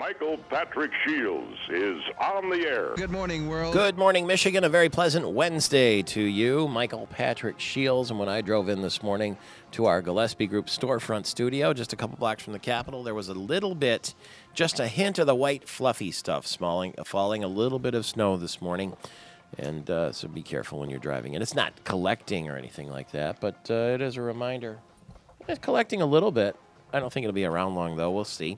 Michael Patrick Shields is on the air. Good morning, world. Good morning, Michigan. A very pleasant Wednesday to you. Michael Patrick Shields. And when I drove in this morning to our Gillespie Group storefront studio, just a couple blocks from the Capitol, there was a little bit, just a hint of the white fluffy stuff falling a little bit of snow this morning. And so be careful when you're driving. And it's not collecting or anything like that, but it is a reminder. It's collecting a little bit. I don't think it'll be around long, though. We'll see.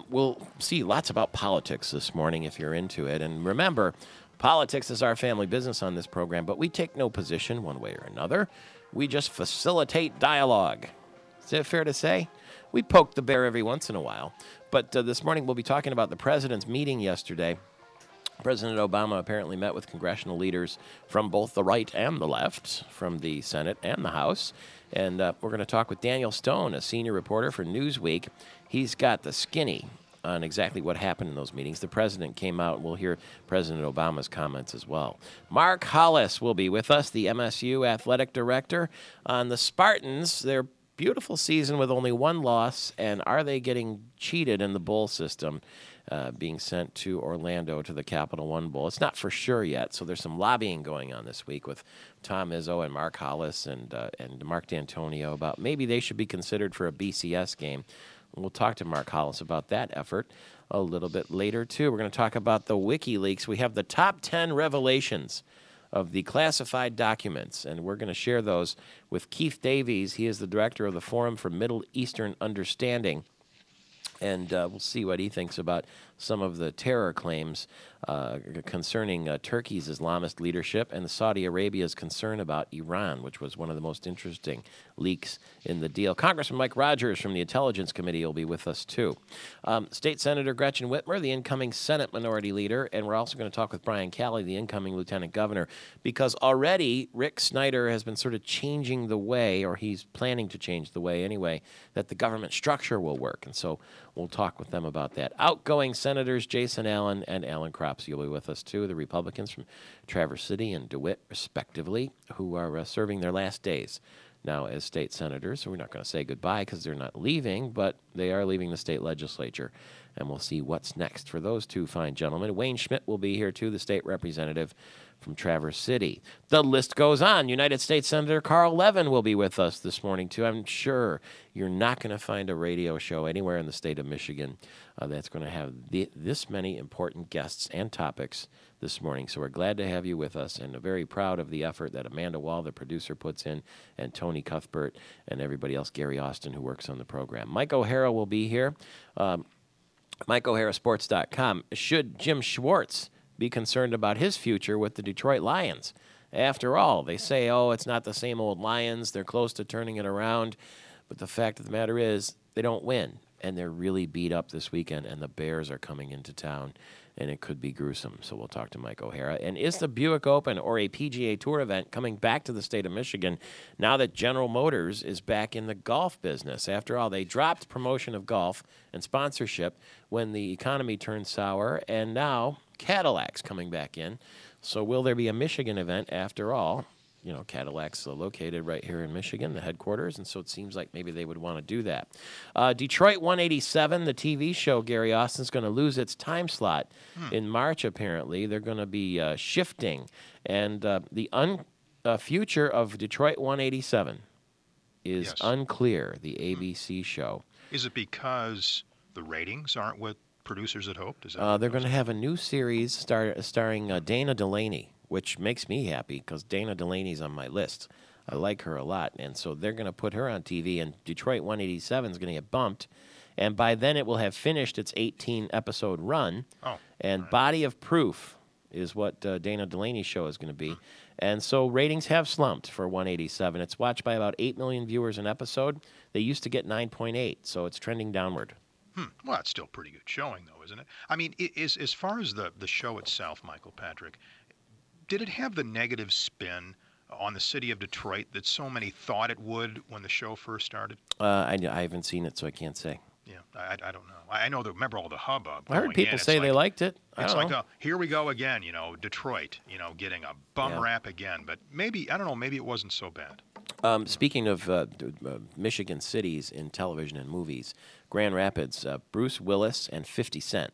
We'll see lots about politics this morning if you're into it. And remember, politics is our family business on this program, but we take no position one way or another. We just facilitate dialogue. Is it fair to say? We poke the bear every once in a while. But this morning we'll be talking about the president's meeting yesterday. President Obama apparently met with congressional leaders from both the right and the left, from the Senate and the House. And we're going to talk with Daniel Stone, a senior reporter for Newsweek. He's got the skinny on exactly what happened in those meetings. The president came out, and we'll hear President Obama's comments as well. Mark Hollis will be with us, the MSU athletic director, on the Spartans. Their beautiful season with only one loss, and are they getting cheated in the bowl system? Being sent to Orlando to the Capital One Bowl. It's not for sure yet, so there's some lobbying going on this week with Tom Izzo and Mark Hollis and Mark D'Antonio about maybe they should be considered for a BCS game. We'll talk to Mark Hollis about that effort a little bit later, too. We're going to talk about the WikiLeaks. We have the top 10 revelations of the classified documents, and we're going to share those with Keith Davies. He is the director of the Forum for Middle Eastern Understanding. And we'll see what he thinks about some of the terror claims concerning Turkey's Islamist leadership and Saudi Arabia's concern about Iran, which was one of the most interesting leaks in the deal. Congressman Mike Rogers from the Intelligence Committee will be with us, too. State Senator Gretchen Whitmer, the incoming Senate Minority Leader, and we're also going to talk with Brian Calley, the incoming Lieutenant Governor, because already Rick Snyder has been sort of changing the way, or he's planning to change the way anyway, that the government structure will work. And so we'll talk with them about that. Outgoing Senators Jason Allen and Alan Cropsey will be with us, too, the Republicans from Traverse City and DeWitt, respectively, who are serving their last days now as state senators. So we're not going to say goodbye because they're not leaving, but they are leaving the state legislature. And we'll see what's next for those two fine gentlemen. Wayne Schmidt will be here, too, the state representative from Traverse City. The list goes on. United States Senator Carl Levin will be with us this morning, too. I'm sure you're not going to find a radio show anywhere in the state of Michigan that's going to have this many important guests and topics this morning. So we're glad to have you with us and very proud of the effort that Amanda Wall, the producer, puts in, and Tony Cuthbert and everybody else, Gary Austin, who works on the program. Mike O'Hara will be here. MikeO'HaraSports.com. Should Jim Schwartz be concerned about his future with the Detroit Lions? After all, they say, oh, it's not the same old Lions. They're close to turning it around. But the fact of the matter is they don't win, and they're really beat up this weekend, and the Bears are coming into town, and it could be gruesome. So we'll talk to Mike O'Hara. And is the Buick Open or a PGA Tour event coming back to the state of Michigan now that General Motors is back in the golf business? After all, they dropped promotion of golf and sponsorship when the economy turned sour, and now Cadillac's coming back in. So will there be a Michigan event after all? You know, Cadillac's located right here in Michigan, the headquarters, and so it seems like maybe they would want to do that. Detroit 187, the TV show, Gary Austin's going to lose its time slot in March, apparently. They're going to be shifting. And the future of Detroit 187 is unclear, the ABC show. Is it because the ratings aren't what producers had hoped? Is that they're going to have a new series starring Dana Delaney, which makes me happy because Dana Delaney's on my list. I like her a lot. And so they're going to put her on TV, and Detroit 187 is going to get bumped. And by then it will have finished its 18-episode run. And Body of Proof is what Dana Delaney's show is going to be. And so ratings have slumped for 187. It's watched by about 8 million viewers an episode. They used to get 9.8, so it's trending downward. Well, it's still pretty good showing, though, isn't it? I mean, as far as the show itself, Michael Patrick, did it have the negative spin on the city of Detroit that so many thought it would when the show first started? I haven't seen it, so I can't say. Yeah, I don't know. I know remember all the hubbub. I heard people say they liked it. It's like, here we go again, Detroit, getting a bum rap again. But maybe, I don't know, maybe it wasn't so bad. Speaking of Michigan cities in television and movies, Grand Rapids, Bruce Willis and 50 Cent,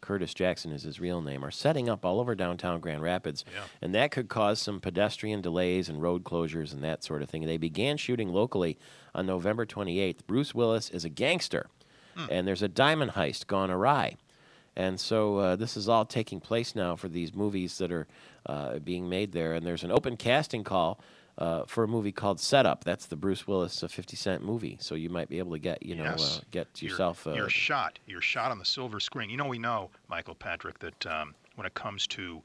Curtis Jackson is his real name, are setting up all over downtown Grand Rapids, Yeah. and that could cause some pedestrian delays and road closures and that sort of thing. They began shooting locally on November 28th. Bruce Willis is a gangster, and there's a diamond heist gone awry. And so this is all taking place now for these movies that are being made there. And there's an open casting call for a movie called Setup. That's the Bruce Willis 50 Cent movie. So you might be able to get, Yes. get yourself. You're shot. You're shot on the silver screen. We know, Michael Patrick, that when it comes to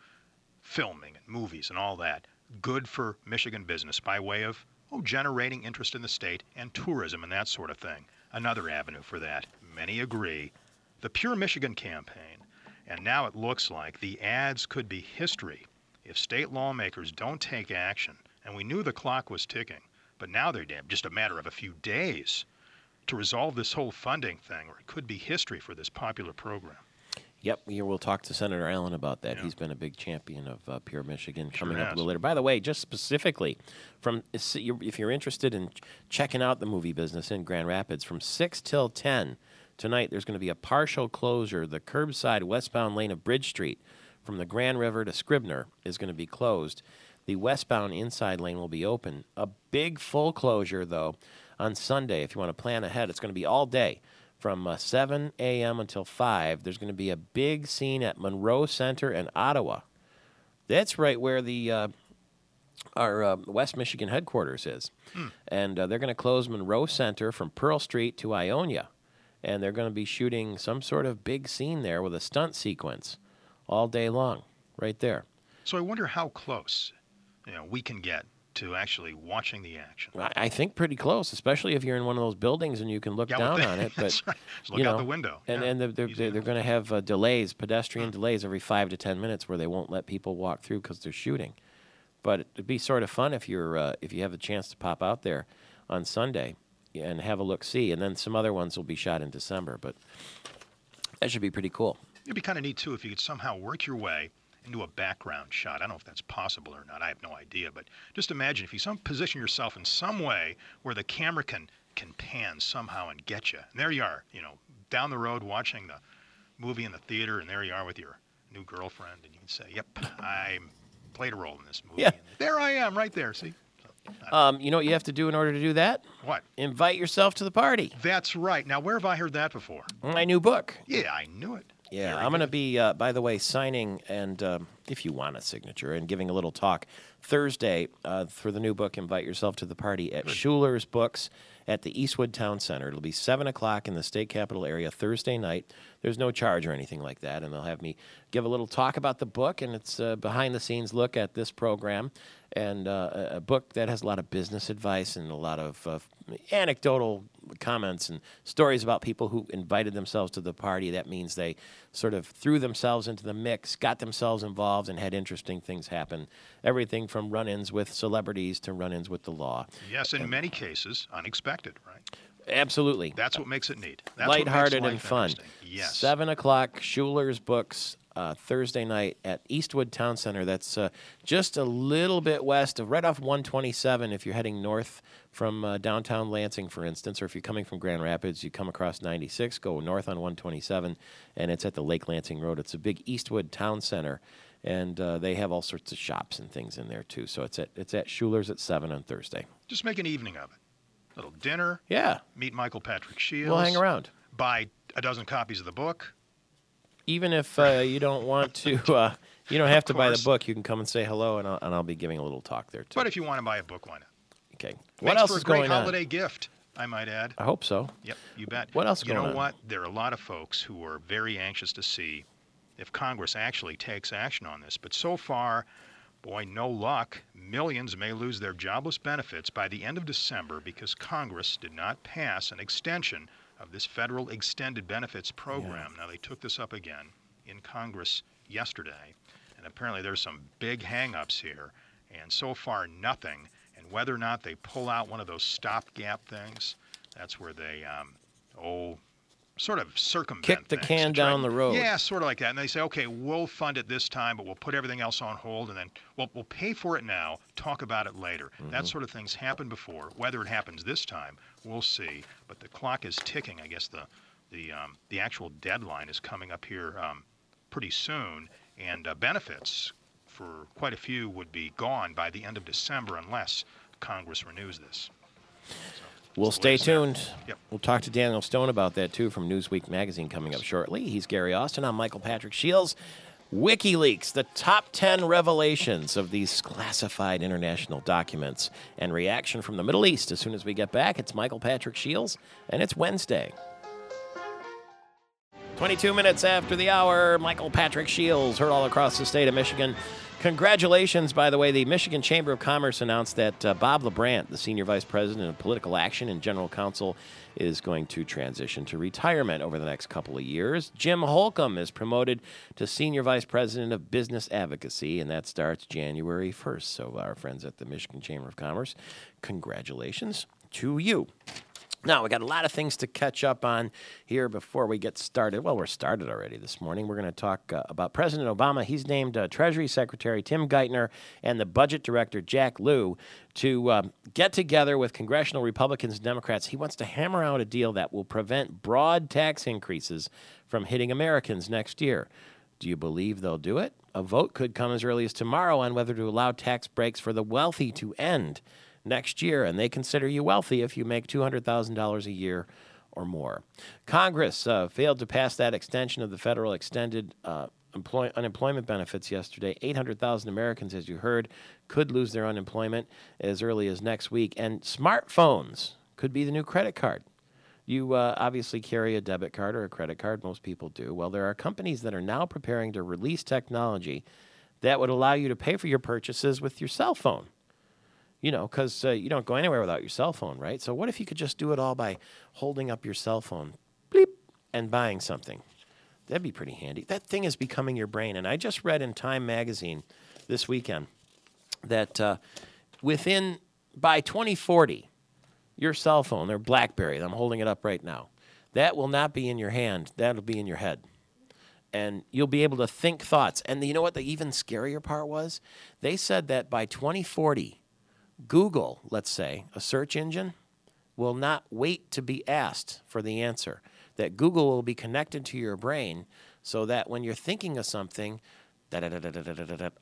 filming and movies and all that, good for Michigan business by way of generating interest in the state and tourism and that sort of thing. Another avenue for that. Many agree. The Pure Michigan campaign, and now it looks like the ads could be history if state lawmakers don't take action. And we knew the clock was ticking, but now they're just a matter of a few days to resolve this whole funding thing, or it could be history for this popular program. Yep, we'll talk to Senator Allen about that. Yeah. He's been a big champion of Pure Michigan Sure coming up a has. little later. By the way, just specifically, if you're interested in checking out the movie business in Grand Rapids, from 6 till 10 tonight, there's going to be a partial closure. The curbside westbound lane of Bridge Street from the Grand River to Scribner is going to be closed. The westbound inside lane will be open. A big full closure, though, on Sunday. If you want to plan ahead, it's going to be all day. From 7 a.m. until 5, there's going to be a big scene at Monroe Center in Ottawa. That's right where our West Michigan headquarters is. And they're going to close Monroe Center from Pearl Street to Ionia. And they're going to be shooting some sort of big scene there with a stunt sequence all day long, right there. So I wonder how close we can get to actually watching the action. I think pretty close, especially if you're in one of those buildings and you can look down on it. But That's right. Just look out the window. And they're going to have delays, pedestrian delays every 5 to 10 minutes where they won't let people walk through because they're shooting. But it'd be sort of fun if you have a chance to pop out there on Sunday and have a look-see. And then some other ones will be shot in December. But that should be pretty cool. It'd be kind of neat, too, if you could somehow work your way into a background shot. I don't know if that's possible or not. I have no idea. But just imagine if you position yourself in some way where the camera can pan somehow and get you. And there you are, down the road watching the movie in the theater, and there you are with your new girlfriend, and you can say, yep, I played a role in this movie. Yeah. And there I am right there, see? You know what you have to do in order to do that? What? Invite yourself to the party. That's right. Now, where have I heard that before? My new book. Yeah, I knew it. Yeah, Very I'm going to good. be, by the way, signing and, if you want a signature, and giving a little talk Thursday for the new book, Invite Yourself to the Party, at Schuler's Books at the Eastwood Town Center. It'll be 7 o'clock in the state capital area Thursday night. There's no charge or anything like that, and they'll have me give a little talk about the book, and it's a behind-the-scenes look at this program, and a book that has a lot of business advice and a lot of anecdotal comments and stories about people who invited themselves to the party. That means they sort of threw themselves into the mix, got themselves involved, and had interesting things happen. Everything from run-ins with celebrities to run-ins with the law. Yes, in many cases, unexpected, right? Absolutely. That's what makes it neat. That's what makes Lighthearted life and fun. interesting. Yes. 7 o'clock, Schuler's Books, Thursday night at Eastwood Town Center. That's just a little bit west of, right off 127 if you're heading north from downtown Lansing, for instance, or if you're coming from Grand Rapids, you come across 96, go north on 127, and it's at the Lake Lansing Road. It's a big Eastwood Town Center, and they have all sorts of shops and things in there, too. So it's at Schuler's at 7 on Thursday. Just make an evening of it. Little dinner, Yeah, meet Michael Patrick Shields. we'll hang around. Buy a dozen copies of the book. Even if you don't want to, you don't have to buy the course. book. You can come and say hello, and I'll be giving a little talk there, too. But if you want to buy a book, why not? Okay. What Makes else for is a great going on? holiday gift, I might add. I hope so. Yep, you bet. What else is You going know on? what? There are a lot of folks who are very anxious to see if Congress actually takes action on this. But so far, boy, no luck. Millions may lose their jobless benefits by the end of December because Congress did not pass an extension of this federal extended benefits program. Now, they took this up again in Congress yesterday, and apparently there's some big hang-ups here, and so far nothing. And whether or not they pull out one of those stopgap things, that's where they, sort of circumvent Kick the things, can to try- down the road. Yeah, sort of like that. And they say, okay, we'll fund it this time, but we'll put everything else on hold, and then we'll pay for it now, talk about it later. That sort of thing's happened before. Whether it happens this time, we'll see. But the clock is ticking. I guess the actual deadline is coming up here pretty soon, and benefits for quite a few would be gone by the end of December unless Congress renews this. We'll stay tuned. Yep. We'll talk to Daniel Stone about that, too, from Newsweek magazine coming up shortly. He's Gary Austin. I'm Michael Patrick Shields. WikiLeaks, the top 10 revelations of these classified international documents, and reaction from the Middle East. As soon as we get back, it's Michael Patrick Shields, and it's Wednesday. 22 minutes after the hour, Michael Patrick Shields, heard all across the state of Michigan. Congratulations, by the way. The Michigan Chamber of Commerce announced that Bob LeBrandt, the Senior Vice President of Political Action and General Counsel, is going to transition to retirement over the next couple of years. Jim Holcomb is promoted to Senior Vice President of Business Advocacy, and that starts January 1st. So our friends at the Michigan Chamber of Commerce, congratulations to you. Now, we got a lot of things to catch up on here before we get started. Well, we're started already this morning. We're going to talk about President Obama. He's named Treasury Secretary Tim Geithner and the Budget Director Jack Lew to get together with congressional Republicans and Democrats. He wants to hammer out a deal that will prevent broad tax increases from hitting Americans next year. Do you believe they'll do it? A vote could come as early as tomorrow on whether to allow tax breaks for the wealthy to end next year, and they consider you wealthy if you make $200,000 a year or more. Congress failed to pass that extension of the federal extended unemployment benefits yesterday. 800,000 Americans, as you heard, could lose their unemployment as early as next week, and smartphones could be the new credit card. You obviously carry a debit card or a credit card. Most people do. Well, there are companies that are now preparing to release technology that would allow you to pay for your purchases with your cell phone. You know, because you don't go anywhere without your cell phone, right? So what if you could just do it all by holding up your cell phone, bleep, and buying something? That'd be pretty handy. That thing is becoming your brain. And I just read in Time magazine this weekend that by 2040, your cell phone, their BlackBerry, I'm holding it up right now, that will not be in your hand. That'll be in your head. And you'll be able to think thoughts. And you know what the even scarier part was? They said that by 2040, Google, let's say, a search engine, will not wait to be asked for the answer. That Google will be connected to your brain so that when you're thinking of something,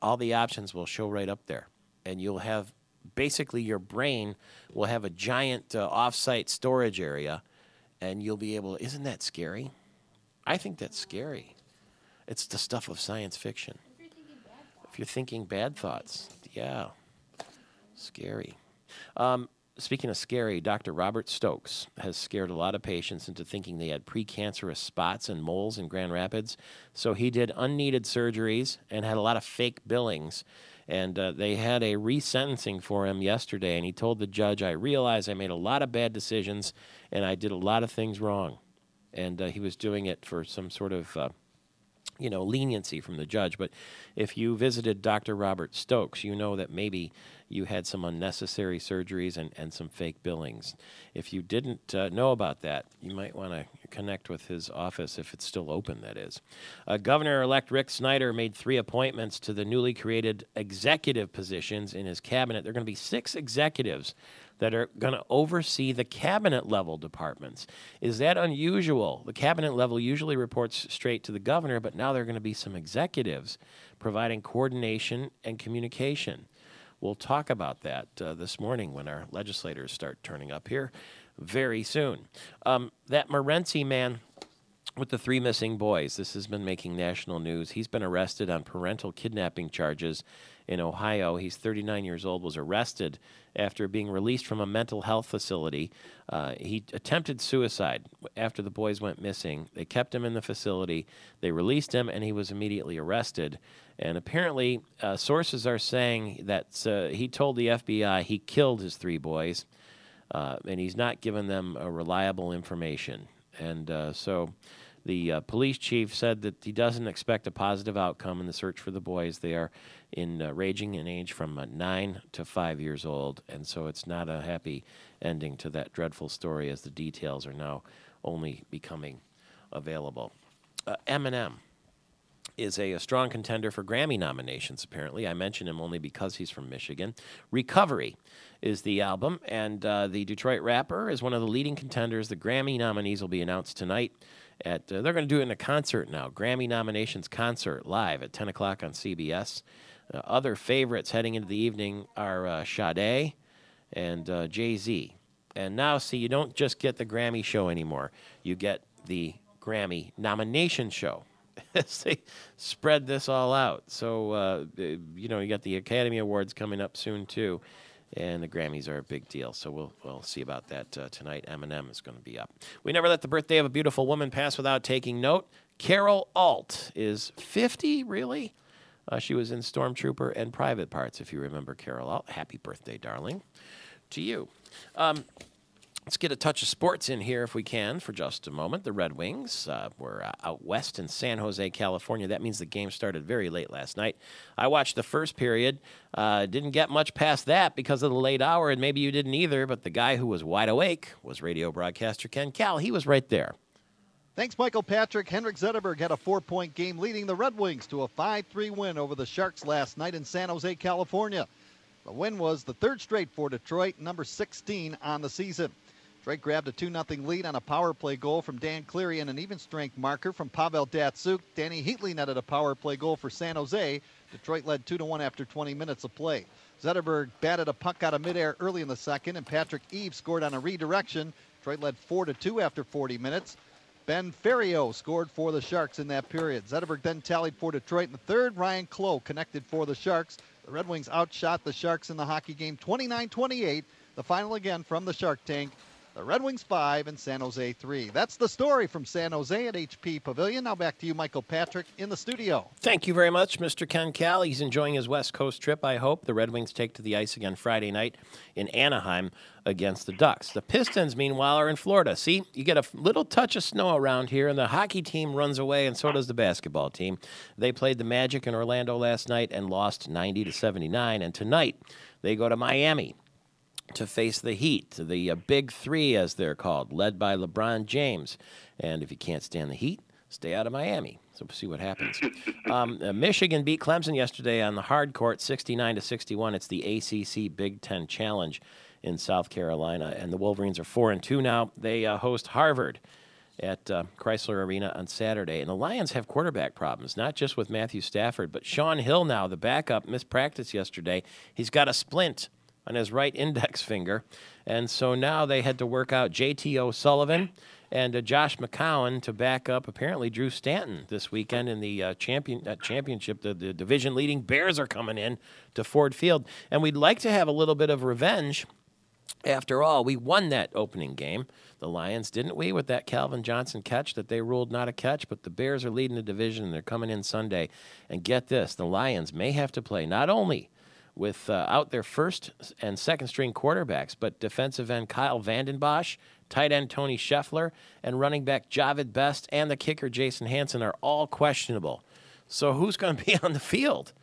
all the options will show right up there. And you'll have, basically your brain will have a giant off-site storage area, and you'll be able, isn't that scary? I think that's scary. It's the stuff of science fiction. If you're thinking bad thoughts, yeah. Scary. Speaking of scary, Dr. Robert Stokes has scared a lot of patients into thinking they had precancerous spots and moles in Grand Rapids. So he did unneeded surgeries and had a lot of fake billings. And they had a resentencing for him yesterday. And he told the judge, I realize I made a lot of bad decisions and I did a lot of things wrong. And he was doing it for some sort of leniency from the judge. But if you visited Dr. Robert Stokes, you know that maybe you had some unnecessary surgeries and some fake billings. If you didn't know about that, you might want to connect with his office if it's still open, that is. Governor-elect Rick Snyder made 3 appointments to the newly created executive positions in his cabinet. There are going to be 6 executives that are going to oversee the cabinet-level departments. Is that unusual? The cabinet level usually reports straight to the governor, but now there are going to be some executives providing coordination and communication. We'll talk about that this morning when our legislators start turning up here very soon. That Morenci man with the 3 missing boys, this has been making national news. He's been arrested on parental kidnapping charges in Ohio. He's 39 years old, was arrested after being released from a mental health facility. He attempted suicide after the boys went missing. They kept him in the facility. They released him, and he was immediately arrested. And apparently, sources are saying that he told the FBI he killed his 3 boys, and he's not given them reliable information. And so the police chief said that he doesn't expect a positive outcome in the search for the boys. They are ranging in age from 9 to 5 years old, and so it's not a happy ending to that dreadful story as the details are now only becoming available. Eminem is a strong contender for Grammy nominations, apparently. I mention him only because he's from Michigan. Recovery is the album, and the Detroit rapper is one of the leading contenders. The Grammy nominees will be announced tonight. They're going to do it in a concert now, Grammy nominations concert, live at 10 o'clock on CBS. Other favorites heading into the evening are Sade and Jay-Z. And now, see, you don't just get the Grammy show anymore. You get the Grammy nomination show. As they spread this all out. So, you got the Academy Awards coming up soon, too. And the Grammys are a big deal. So we'll see about that tonight. Eminem is going to be up. We never let the birthday of a beautiful woman pass without taking note. Carol Alt is 50, really? She was in Stormtrooper and Private Parts, if you remember Carol Alt. Happy birthday, darling, to you. Let's get a touch of sports in here if we can for just a moment. The Red Wings were out west in San Jose, California. That means the game started very late last night. I watched the first period. Didn't get much past that because of the late hour, and maybe you didn't either, but the guy who was wide awake was radio broadcaster Ken Kal. He was right there. Thanks, Michael Patrick. Henrik Zetterberg had a 4-point game leading the Red Wings to a 5-3 win over the Sharks last night in San Jose, California. The win was the third straight for Detroit, number 16 on the season. Detroit grabbed a 2-0 lead on a power play goal from Dan Cleary and an even-strength marker from Pavel Datsyuk. Danny Heatley netted a power play goal for San Jose. Detroit led 2-1 after 20 minutes of play. Zetterberg batted a puck out of midair early in the second, and Patrick Eaves scored on a redirection. Detroit led 4-2 after 40 minutes. Ben Ferriero scored for the Sharks in that period. Zetterberg then tallied for Detroit in the third. Ryan Clough connected for the Sharks. The Red Wings outshot the Sharks in the hockey game 29-28. The final again from the Shark Tank. The Red Wings 5 and San Jose 3. That's the story from San Jose at HP Pavilion. Now back to you, Michael Patrick, in the studio. Thank you very much, Mr. Ken Kal. He's enjoying his West Coast trip, I hope. The Red Wings take to the ice again Friday night in Anaheim against the Ducks. The Pistons, meanwhile, are in Florida. See, you get a little touch of snow around here, and the hockey team runs away, and so does the basketball team. They played the Magic in Orlando last night and lost 90-79, and tonight they go to Miami to face the Heat, the Big Three, as they're called, led by LeBron James. And if you can't stand the Heat, stay out of Miami. So we'll see what happens. Michigan beat Clemson yesterday on the hard court, 69-61. It's the ACC Big Ten Challenge in South Carolina, and the Wolverines are 4-2 now. They host Harvard at Chrysler Arena on Saturday. And the Lions have quarterback problems, not just with Matthew Stafford, but Sean Hill now, the backup, missed practice yesterday. He's got a splint on his right index finger. And so now they had to work out J.T. O'Sullivan and Josh McCown to back up, apparently, Drew Stanton this weekend in the championship. The division-leading Bears are coming in to Ford Field. And we'd like to have a little bit of revenge. After all, we won that opening game, the Lions, didn't we, with that Calvin Johnson catch that they ruled not a catch? But the Bears are leading the division, and they're coming in Sunday. And get this, the Lions may have to play not only with out their first and second string quarterbacks, but defensive end Kyle Vanden Bosch, tight end Tony Scheffler, and running back Javid Best and the kicker Jason Hansen are all questionable. So who's going to be on the field?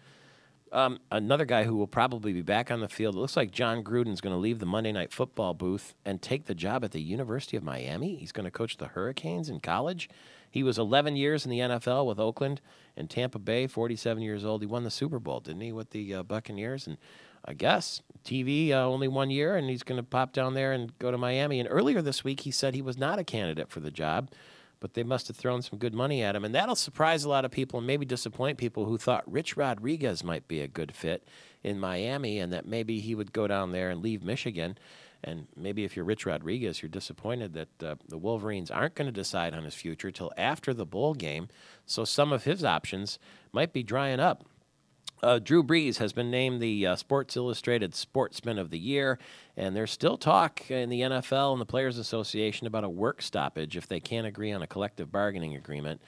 Another guy who will probably be back on the field, it looks like John Gruden's going to leave the Monday Night Football booth and take the job at the University of Miami. He's going to coach the Hurricanes in college. He was 11 years in the NFL with Oakland and Tampa Bay, 47 years old. He won the Super Bowl, didn't he, with the Buccaneers? And I guess TV only 1 year, and he's going to pop down there and go to Miami. And earlier this week, he said he was not a candidate for the job, but they must have thrown some good money at him. And that'll surprise a lot of people and maybe disappoint people who thought Rich Rodriguez might be a good fit in Miami and that maybe he would go down there and leave Michigan. And maybe if you're Rich Rodriguez, you're disappointed that the Wolverines aren't going to decide on his future till after the bowl game. So some of his options might be drying up. Drew Brees has been named the Sports Illustrated Sportsman of the Year, and there's still talk in the NFL and the Players Association about a work stoppage if they can't agree on a collective bargaining agreement.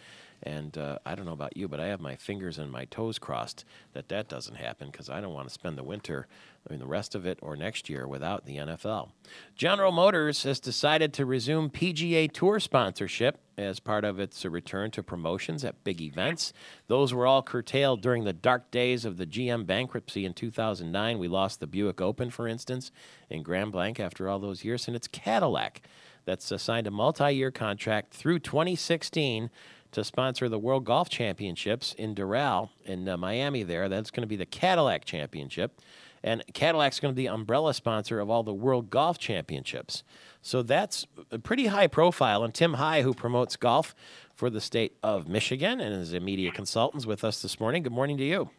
And I don't know about you, but I have my fingers and my toes crossed that doesn't happen because I don't want to spend the winter, the rest of it, or next year without the NFL. General Motors has decided to resume PGA Tour sponsorship as part of its return to promotions at big events. Those were all curtailed during the dark days of the GM bankruptcy in 2009. We lost the Buick Open, for instance, in Grand Blanc after all those years, and it's Cadillac that's signed a multi-year contract through 2016 to sponsor the World Golf Championships in Doral in Miami there. That's going to be the Cadillac Championship. And Cadillac's going to be the umbrella sponsor of all the World Golf Championships. So that's a pretty high profile. And Tim High, who promotes golf for the state of Michigan and is a media consultant, is with us this morning. Good morning to you.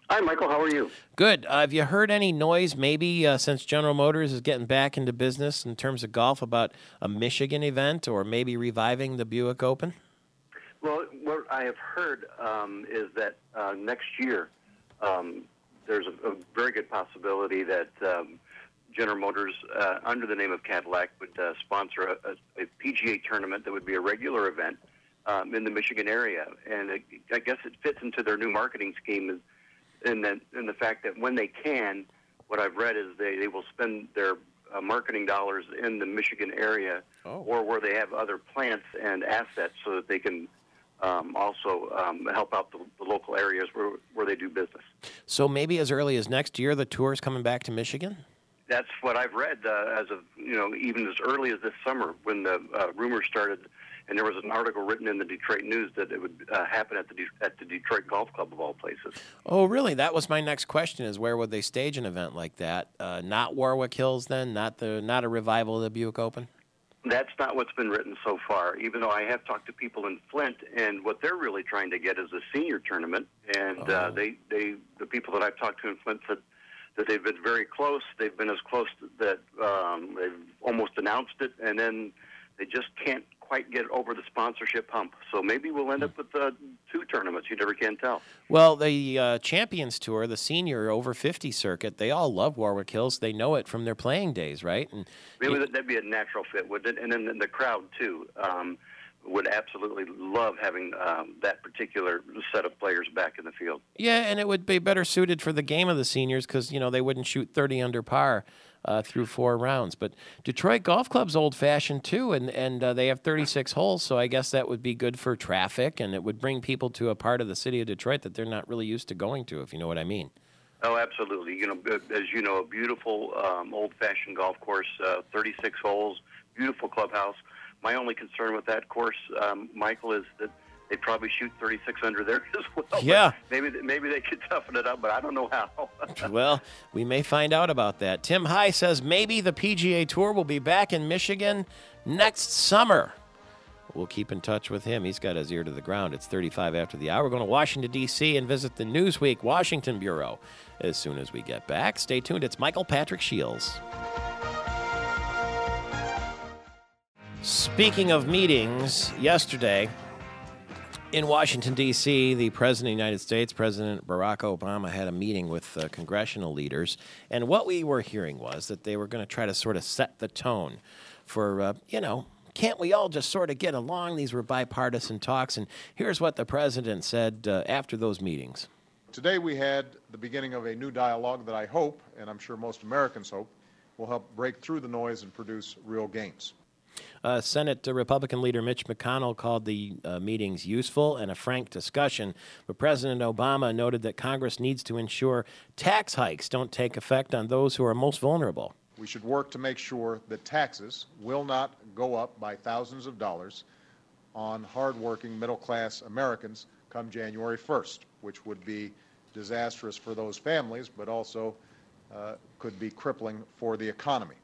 Hi, Michael. How are you? Good. Have you heard any noise, maybe since General Motors is getting back into business in terms of golf, about a Michigan event or maybe reviving the Buick Open? Well, what I have heard is that next year there's a very good possibility that General Motors, under the name of Cadillac, would sponsor a PGA tournament that would be a regular event in the Michigan area. And I guess it fits into their new marketing scheme in the fact that when they can, what I've read is they will spend their marketing dollars in the Michigan area or where they have other plants and assets so that they can also help out the local areas where they do business. So maybe as early as next year, the tour is coming back to Michigan? That's what I've read as of, even as early as this summer when the rumors started, and there was an article written in the Detroit News that it would happen at the Detroit Golf Club of all places. Oh, really? That was my next question, is where would they stage an event like that? Not Warwick Hills then? Not a revival of the Buick Open? That's not what's been written so far, even though I have talked to people in Flint, and what they're really trying to get is a senior tournament. And the people that I've talked to in Flint said that they've been very close. They've been as close that they've almost announced it, and then they just can't quite get over the sponsorship hump. So maybe we'll end up with two tournaments. You never can tell. Well, the Champions Tour, the senior over 50 circuit, they all love Warwick Hills. They know it from their playing days, right? And maybe that'd be a natural fit, wouldn't it? And then the crowd, too, would absolutely love having that particular set of players back in the field. Yeah, and it would be better suited for the game of the seniors because, they wouldn't shoot 30 under par through 4 rounds. But Detroit Golf Club's old-fashioned, too, and they have 36 holes, so I guess that would be good for traffic, and it would bring people to a part of the city of Detroit that they're not really used to going to, if you know what I mean. Oh, absolutely. As you know, a beautiful old-fashioned golf course, 36 holes, beautiful clubhouse. My only concern with that course, Michael, is that they probably shoot 36 under there as well. Yeah. Maybe they could toughen it up, but I don't know how. Well, we may find out about that. Tim High says maybe the PGA Tour will be back in Michigan next summer. We'll keep in touch with him. He's got his ear to the ground. It's 35 after the hour. We're going to Washington, D.C. and visit the Newsweek Washington Bureau as soon as we get back. Stay tuned. It's Michael Patrick Shields. Speaking of meetings, yesterday in Washington, D.C., the President of the United States, President Barack Obama, had a meeting with congressional leaders. And what we were hearing was that they were going to try to sort of set the tone for, can't we all just sort of get along? These were bipartisan talks. And here's what the President said after those meetings. Today we had the beginning of a new dialogue that I hope, and I'm sure most Americans hope, will help break through the noise and produce real gains. Senate Republican leader Mitch McConnell called the meetings useful and a frank discussion, but President Obama noted that Congress needs to ensure tax hikes don't take effect on those who are most vulnerable. We should work to make sure that taxes will not go up by thousands of dollars on hardworking middle-class Americans come January 1st, which would be disastrous for those families, but also could be crippling for the economy.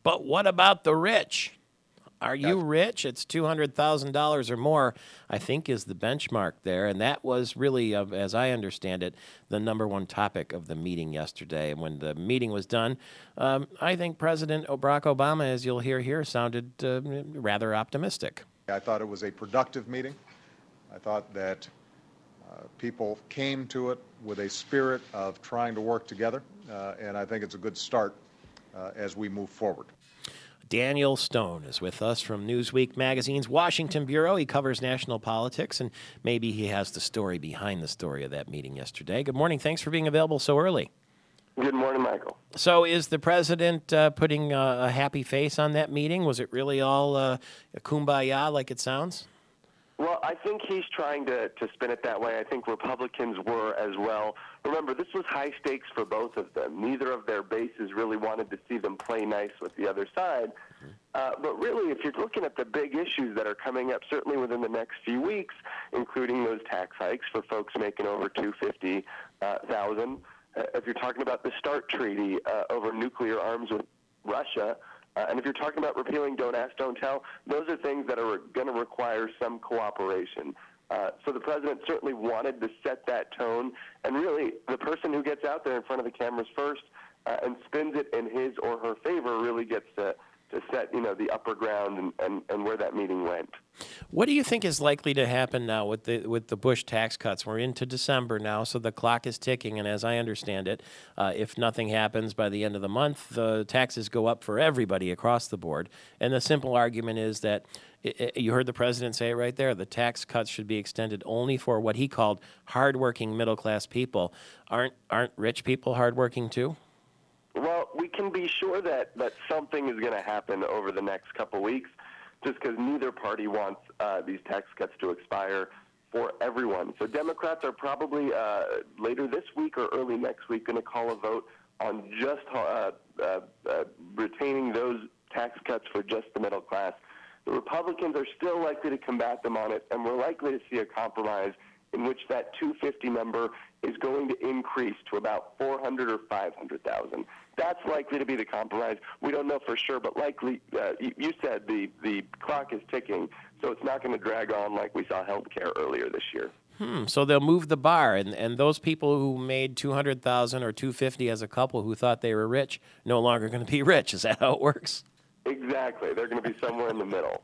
But what about the rich? Are you rich? It's $200,000 or more, I think, is the benchmark there. And that was really, as I understand it, the number one topic of the meeting yesterday. And when the meeting was done, I think President Barack Obama, as you'll hear here, sounded rather optimistic. I thought it was a productive meeting. I thought that people came to it with a spirit of trying to work together. And I think it's a good start as we move forward. Daniel Stone is with us from Newsweek Magazine's Washington Bureau. He covers national politics, and maybe he has the story behind the story of that meeting yesterday. Good morning. Thanks for being available so early. Good morning, Michael. So is the president putting a happy face on that meeting? Was it really all a kumbaya like it sounds? Well, I think he's trying to spin it that way. I think Republicans were as well. Remember, this was high stakes for both of them. Neither of their bases really wanted to see them play nice with the other side. But really, if you're looking at the big issues that are coming up, certainly within the next few weeks, including those tax hikes for folks making over $250,000, if you're talking about the START treaty over nuclear arms with Russia, and if you're talking about repealing Don't Ask, Don't Tell, those are things that are going to require some cooperation. So the president certainly wanted to set that tone, and really the person who gets out there in front of the cameras first and spins it in his or her favor really gets to set, the upper ground and where that meeting went. What do you think is likely to happen now with the Bush tax cuts? We're into December now, so the clock is ticking, and as I understand it, if nothing happens by the end of the month, the taxes go up for everybody across the board. And the simple argument is that, you heard the president say it right there, the tax cuts should be extended only for what he called hardworking middle-class people. Aren't rich people hardworking too? Well, we can be sure that something is going to happen over the next couple weeks, just because neither party wants these tax cuts to expire for everyone. So Democrats are probably later this week or early next week going to call a vote on just retaining those tax cuts for just the middle class. The Republicans are still likely to combat them on it, and we're likely to see a compromise in which that 250 number is going to increase to about 400 or 500,000. That's likely to be the compromise. We don't know for sure, but likely, you said the clock is ticking, so it's not going to drag on like we saw health care earlier this year. So they'll move the bar, and those people who made $200,000 or $250,000 as a couple who thought they were rich no longer going to be rich. Is that how it works? Exactly. They're going to be somewhere in the middle.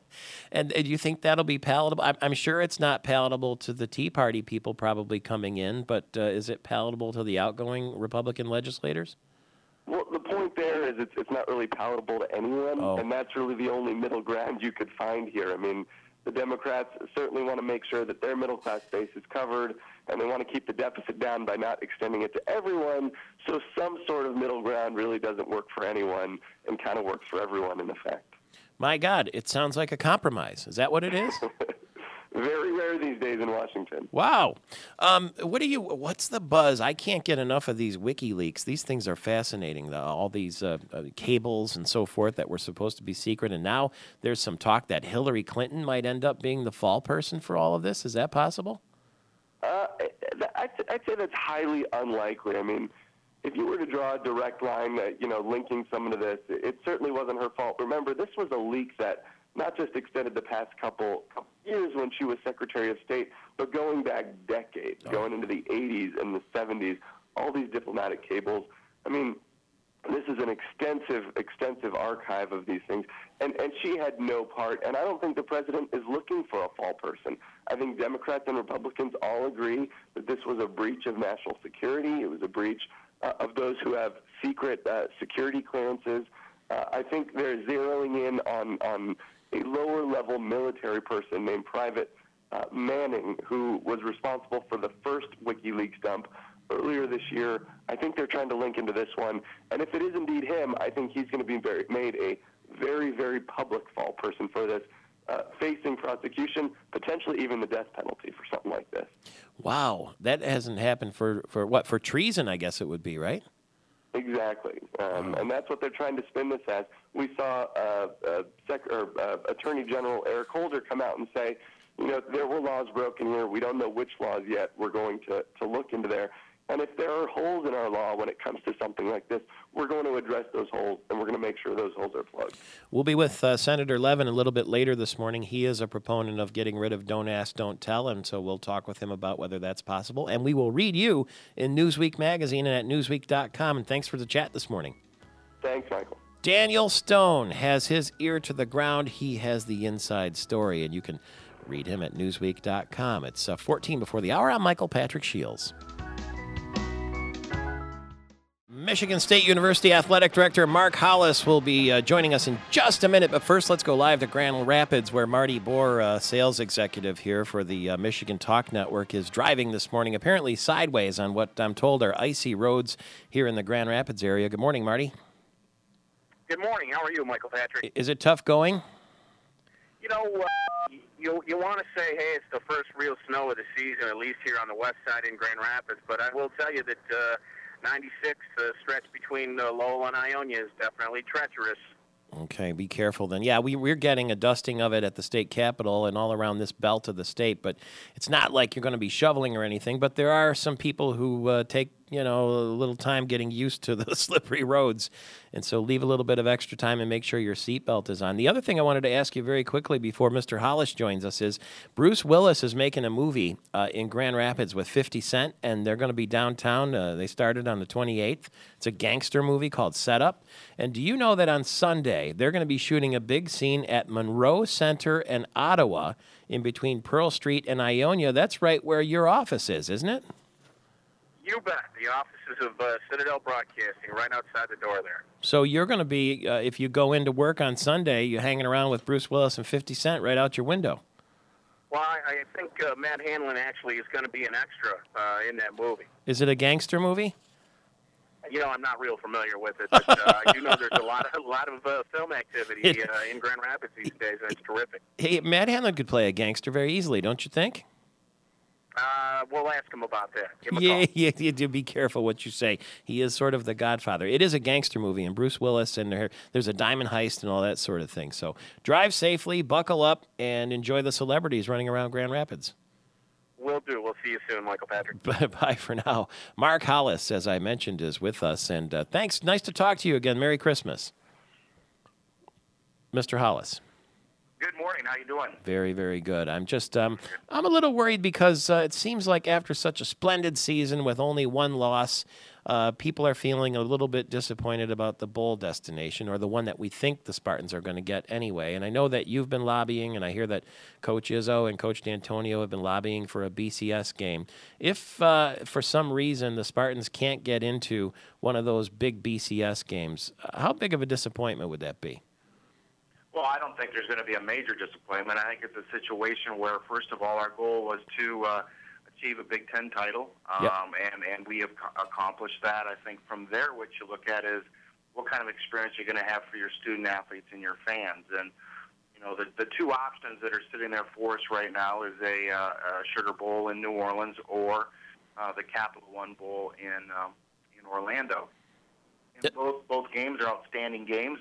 And do you think that'll be palatable? I'm sure it's not palatable to the Tea Party people probably coming in, but is it palatable to the outgoing Republican legislators? Well, the point there is it's not really palatable to anyone, and that's really the only middle ground you could find here. I mean, the Democrats certainly want to make sure that their middle-class base is covered, and they want to keep the deficit down by not extending it to everyone, so some sort of middle ground really doesn't work for anyone and kind of works for everyone in effect. My God, it sounds like a compromise. Is that what it is? Very rare these days in Washington. Wow. What's the buzz? I can't get enough of these WikiLeaks. These things are fascinating, all these cables and so forth that were supposed to be secret. And now there's some talk that Hillary Clinton might end up being the fall person for all of this. Is that possible? I'd say that's highly unlikely. I mean, if you were to draw a direct line, linking someone to this, it certainly wasn't her fault. Remember, this was a leak that not just extended the past couple years when she was Secretary of State, but going back decades, going into the 80s and the 70s, all these diplomatic cables. I mean, this is an extensive archive of these things, and she had no part, and I don't think the president is looking for a fall person. I think Democrats and Republicans all agree that this was a breach of national security. It was a breach of those who have secret security clearances. I think they're zeroing in on a lower-level military person named Private Manning, who was responsible for the first WikiLeaks dump earlier this year. I think they're trying to link into this one. And if it is indeed him, I think he's going to be made a very, very public fall person for this, facing prosecution, potentially even the death penalty for something like this. Wow. That hasn't happened for what? For treason, I guess it would be, right? Exactly, and that's what they're trying to spin this as. We saw Attorney General Eric Holder come out and say, there were laws broken here. We don't know which laws yet. We're going to look into there. And if there are holes in our law when it comes to something like this, we're going to address those holes, and we're going to make sure those holes are plugged. We'll be with Senator Levin a little bit later this morning. He is a proponent of getting rid of Don't Ask, Don't Tell, and so we'll talk with him about whether that's possible. And we will read you in Newsweek magazine and at Newsweek.com. And thanks for the chat this morning. Thanks, Michael. Daniel Stone has his ear to the ground. He has the inside story, and you can read him at Newsweek.com. It's 14 before the hour. I'm Michael Patrick Shields. Michigan State University Athletic Director Mark Hollis will be joining us in just a minute. But first, let's go live to Grand Rapids, where Marty Bohr, sales executive here for the Michigan Talk Network, is driving this morning, apparently sideways on what I'm told are icy roads here in the Grand Rapids area. Good morning, Marty. Good morning. How are you, Michael Patrick? Is it tough going? you want to say, hey, it's the first real snow of the season, at least here on the west side in Grand Rapids. But I will tell you that 96, the stretch between Lowell and Ionia, is definitely treacherous. Okay, be careful then. Yeah, we're getting a dusting of it at the state capitol and all around this belt of the state, but it's not like you're going to be shoveling or anything. But there are some people who take, a little time getting used to the slippery roads. And so leave a little bit of extra time and make sure your seatbelt is on. The other thing I wanted to ask you very quickly before Mr. Hollis joins us is Bruce Willis is making a movie in Grand Rapids with 50 Cent, and they're going to be downtown. They started on the 28th. It's a gangster movie called Setup. And do you know that on Sunday they're going to be shooting a big scene at Monroe Center and Ottawa in between Pearl Street and Ionia? That's right where your office is, isn't it? You bet. The offices of Citadel Broadcasting, right outside the door there. So you're going to be, if you go into work on Sunday, you're hanging around with Bruce Willis and 50 Cent right out your window. Well, I think Matt Hanlon actually is going to be an extra in that movie. Is it a gangster movie? I'm not real familiar with it, but I do know there's a lot of film activity in Grand Rapids these days, and it's terrific. Hey, Matt Hanlon could play a gangster very easily, don't you think? We'll ask him about that. Give him a call. Yeah, you do be careful what you say. He is sort of the godfather. It is a gangster movie, and Bruce Willis, and there's a diamond heist and all that sort of thing. So drive safely, buckle up, and enjoy the celebrities running around Grand Rapids. Will do. We'll see you soon, Michael Patrick. Bye for now. Mark Hollis, as I mentioned, is with us, and thanks. Nice to talk to you again. Merry Christmas. Mr. Hollis. Good morning. How you doing? Very, very good. I'm just, I'm a little worried because it seems like after such a splendid season with only one loss, people are feeling a little bit disappointed about the bowl destination, or the one that we think the Spartans are going to get anyway. And I know that you've been lobbying, and I hear that Coach Izzo and Coach D'Antonio have been lobbying for a BCS game. If for some reason the Spartans can't get into one of those big BCS games, how big of a disappointment would that be? Well, I don't think there's going to be a major disappointment. I think it's a situation where, first of all, our goal was to achieve a Big Ten title, and we have accomplished that. I think from there, what you look at is what kind of experience you're going to have for your student athletes and your fans. And the two options that are sitting there for us right now is a Sugar Bowl in New Orleans or the Capital One Bowl in Orlando. And both games are outstanding games.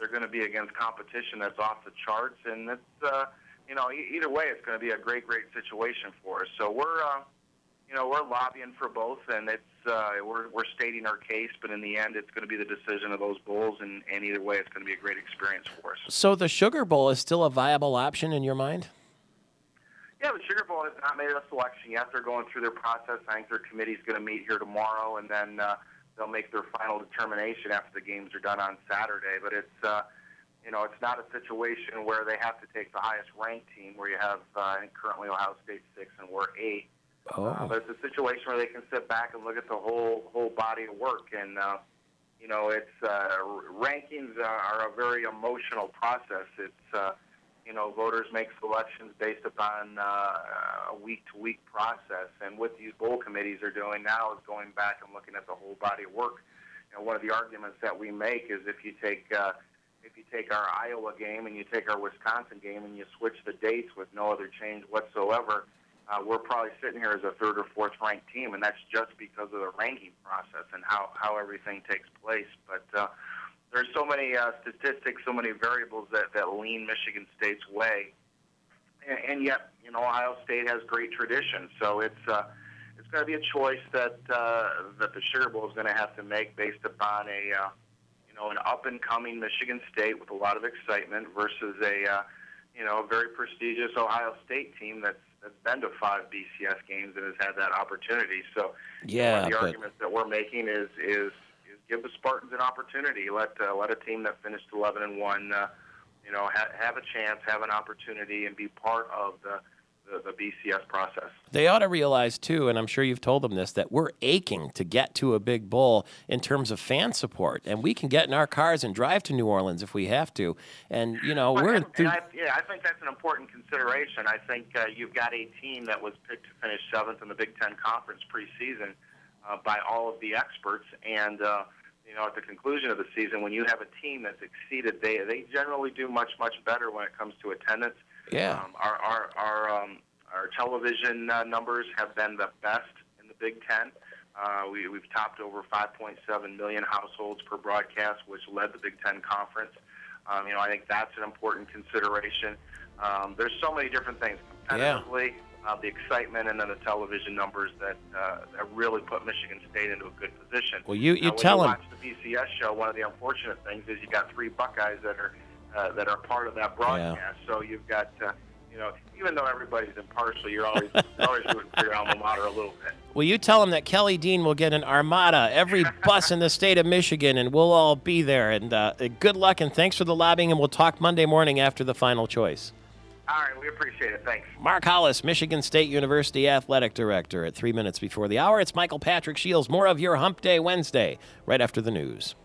They're going to be against competition that's off the charts, and it's either way, it's going to be a great situation for us. So we're lobbying for both, and it's we're stating our case, but in the end, it's going to be the decision of those bowls, and either way, it's going to be a great experience for us. So the Sugar Bowl is still a viable option in your mind? Yeah, the Sugar Bowl has not made a selection yet. They're going through their process. I think their committee's going to meet here tomorrow, and then they'll make their final determination after the games are done on Saturday. But it's it's not a situation where they have to take the highest ranked team, where you have I think currently Ohio State 6 and we're 8. But it's a situation where they can sit back and look at the whole body of work, and it's rankings are a very emotional process. It's voters make selections based upon a week-to-week process, and what these bowl committees are doing now is going back and looking at the whole body of work. One of the arguments that we make is if you take our Iowa game and you take our Wisconsin game and you switch the dates with no other change whatsoever, we're probably sitting here as a third or fourth ranked team, and that's just because of the ranking process and how everything takes place. But there's so many statistics, so many variables that lean Michigan State's way, and yet Ohio State has great tradition. So it's going to be a choice that the Sugar Bowl is going to have to make based upon an up and coming Michigan State with a lot of excitement versus a very prestigious Ohio State team that's been to 5 BCS games and has had that opportunity. So one of the arguments that we're making is give the Spartans an opportunity. Let a team that finished 11-1, have a chance, have an opportunity, and be part of the BCS process. They ought to realize, too, and I'm sure you've told them this, that we're aching to get to a big bowl in terms of fan support, and we can get in our cars and drive to New Orleans if we have to. And, I think that's an important consideration. I think you've got a team that was picked to finish 7th in the Big Ten Conference preseason by all of the experts, and at the conclusion of the season, when you have a team that's exceeded, they generally do much better when it comes to attendance. Yeah. Our television numbers have been the best in the Big Ten. We've topped over 5.7 million households per broadcast, which led the Big Ten Conference. I think that's an important consideration. There's so many different things competitively, the excitement, and then the television numbers that really put Michigan State into a good position. Well, you when tell you them. watch the BCS show, one of the unfortunate things is you got 3 Buckeyes that are part of that broadcast. So you've got even though everybody's impartial, you're always rooting for your alma mater a little bit. Well, you tell them that Kelly Dean will get an armada, every bus in the state of Michigan, and we'll all be there. And good luck, and thanks for the lobbying, and we'll talk Monday morning after the final choice. All right, we appreciate it. Thanks. Mark Hollis, Michigan State University Athletic Director, at 3 minutes before the hour. It's Michael Patrick Shields. More of your Hump Day Wednesday right after the news.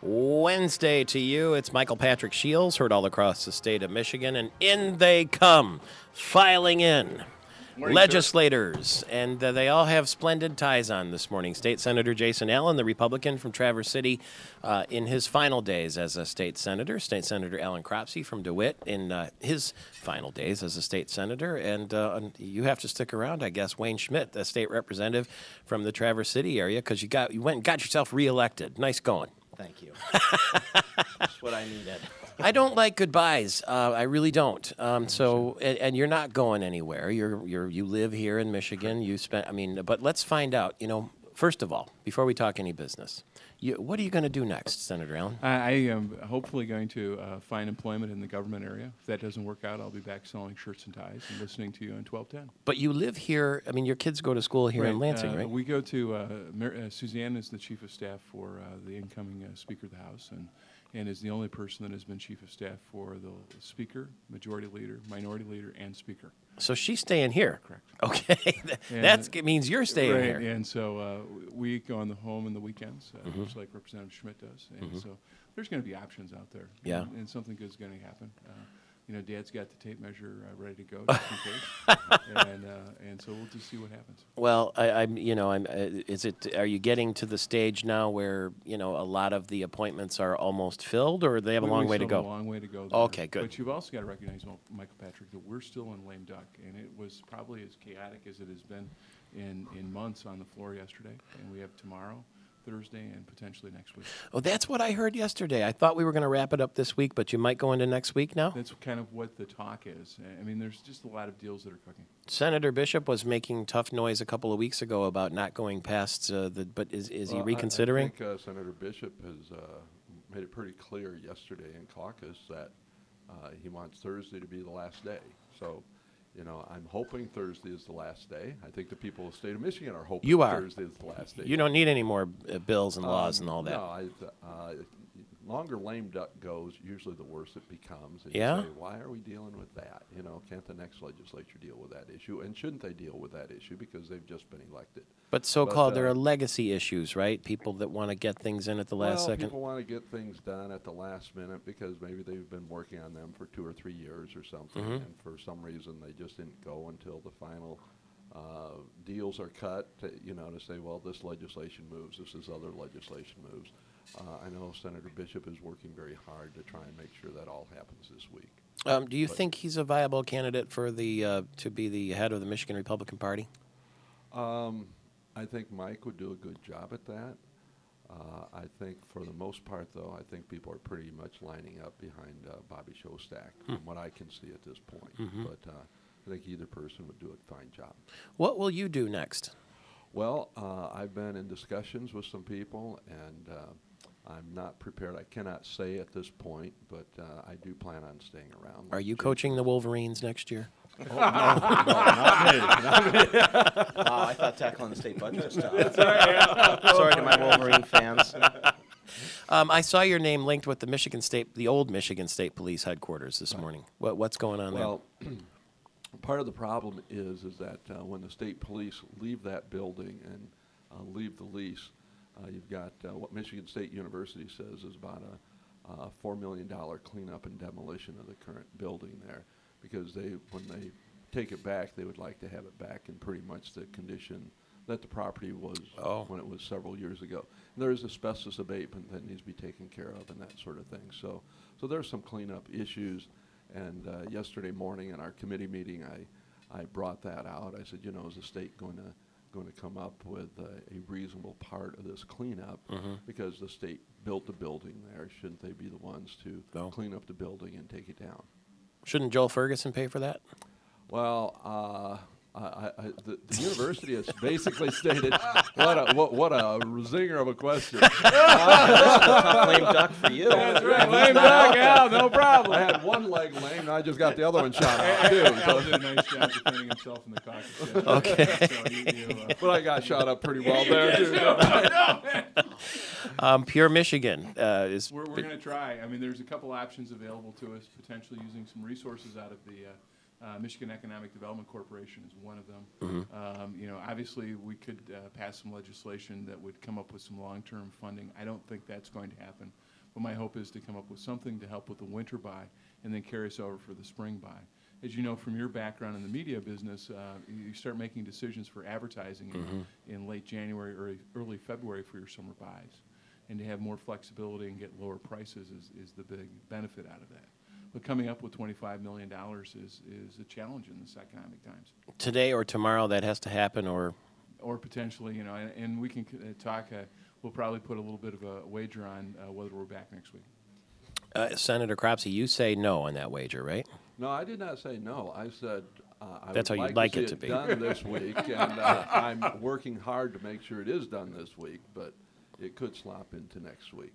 Wednesday to you. It's Michael Patrick Shields, heard all across the state of Michigan, and in they come, filing in. Morning, Legislators, and they all have splendid ties on this morning. State Senator Jason Allen, the Republican from Traverse City, in his final days as a state senator. State Senator Alan Cropsey from DeWitt in his final days as a state senator. And you have to stick around, I guess, Wayne Schmidt, the state representative from the Traverse City area, because you went and got yourself reelected. Nice going. Thank you. That's what I needed. I don't like goodbyes. I really don't. And you're not going anywhere. You live here in Michigan. But let's find out. First of all, before we talk any business, what are you going to do next, Senator Allen? I am hopefully going to find employment in the government area. If that doesn't work out, I'll be back selling shirts and ties and listening to you on 1210. But you live here. Your kids go to school here in Lansing, right? We go to Suzanne is the chief of staff for the incoming Speaker of the House, and is the only person that has been chief of staff for the Speaker, Majority Leader, Minority Leader, and Speaker. So she's staying here. Correct. Okay, that means you're staying here. And so we go on the home in the weekends, just like Representative Schmidt does. And so there's going to be options out there. Yeah. And something good is going to happen. Dad's got the tape measure ready to go just in case. And so we'll just see what happens. Well, are you getting to the stage now where, a lot of the appointments are almost filled, or they have a long way to go? A long way to go there. Okay, good. But you've also got to recognize, Michael Patrick, that we're still in lame duck, and it was probably as chaotic as it has been in months on the floor yesterday, and we have tomorrow, Thursday, and potentially next week. Oh, that's what I heard yesterday. I thought we were going to wrap it up this week, but you might go into next week now? That's kind of what the talk is. There's just a lot of deals that are cooking. Senator Bishop was making tough noise a couple of weeks ago about not going past but is he reconsidering? I think Senator Bishop has made it pretty clear yesterday in caucus that he wants Thursday to be the last day. So, I'm hoping Thursday is the last day. I think the people of the state of Michigan are hoping Thursday is the last day. You don't need any more bills and laws and all that. No, longer lame duck goes, usually the worse it becomes. And Yeah? you say, why are we dealing with that? Can't the next legislature deal with that issue? And shouldn't they deal with that issue because they've just been elected? But there are legacy issues, right? People that want to get things in at the last second. People want to get things done at the last minute because maybe they've been working on them for 2 or 3 years or something, and for some reason they just didn't go until the final deals are cut, to say, well, this legislation moves, this other legislation moves. I know Senator Bishop is working very hard to try and make sure that all happens this week. Do you think he's a viable candidate for to be the head of the Michigan Republican Party? I think Mike would do a good job at that. I think for the most part, though, I think people are pretty much lining up behind Bobby Shostak, from what I can see at this point. But I think either person would do a fine job. What will you do next? Well, I've been in discussions with some people, and I'm not prepared. I cannot say at this point, but I do plan on staying around. Are you coaching the Wolverines next year? Oh, no, not me. I thought tackling the state budget was tough. Sorry to my Wolverine fans. I saw your name linked with the old Michigan State Police headquarters this morning. What's going on there? Well, part of the problem is that when the state police leave that building and leave the lease, you've got what Michigan State University says is about $4 million cleanup and demolition of the current building there, because when they take it back, they would like to have it back in pretty much the condition that the property was when it was several years ago. And there is asbestos abatement that needs to be taken care of and that sort of thing. So there's some cleanup issues. And yesterday morning in our committee meeting, I brought that out. I said, is the state going to come up with a reasonable part of this cleanup? Because the state built the building there. Shouldn't they be the ones to clean up the building and take it down? Shouldn't Joel Ferguson pay for that? Well, the university has basically stated, what a zinger of a question. Lame duck for you. That's right, lame duck, Al, no problem. I had one leg lame, and I just got the other one shot out, too. Al did a nice job defending himself in the caucus. Okay. So but I got shot up pretty well there, too. Pure Michigan is... We're going to try. I mean, there's a couple options available to us, potentially using some resources out of the Michigan Economic Development Corporation is one of them. Obviously we could pass some legislation that would come up with some long-term funding. I don't think that's going to happen, but my hope is to come up with something to help with the winter buy and then carry us over for the spring buy. As you know from your background in the media business, you start making decisions for advertising in late January or early February for your summer buys. And to have more flexibility and get lower prices is the big benefit out of that. But coming up with $25 million is a challenge in this economic times. Today or tomorrow that has to happen, or potentially, and we can talk. We'll probably put a little bit of a wager on whether we're back next week. Senator Cropsey, you say no on that wager, right? No, I did not say no. I said that's how you'd like it to be done this week, and I'm working hard to make sure it is done this week, but it could slop into next week.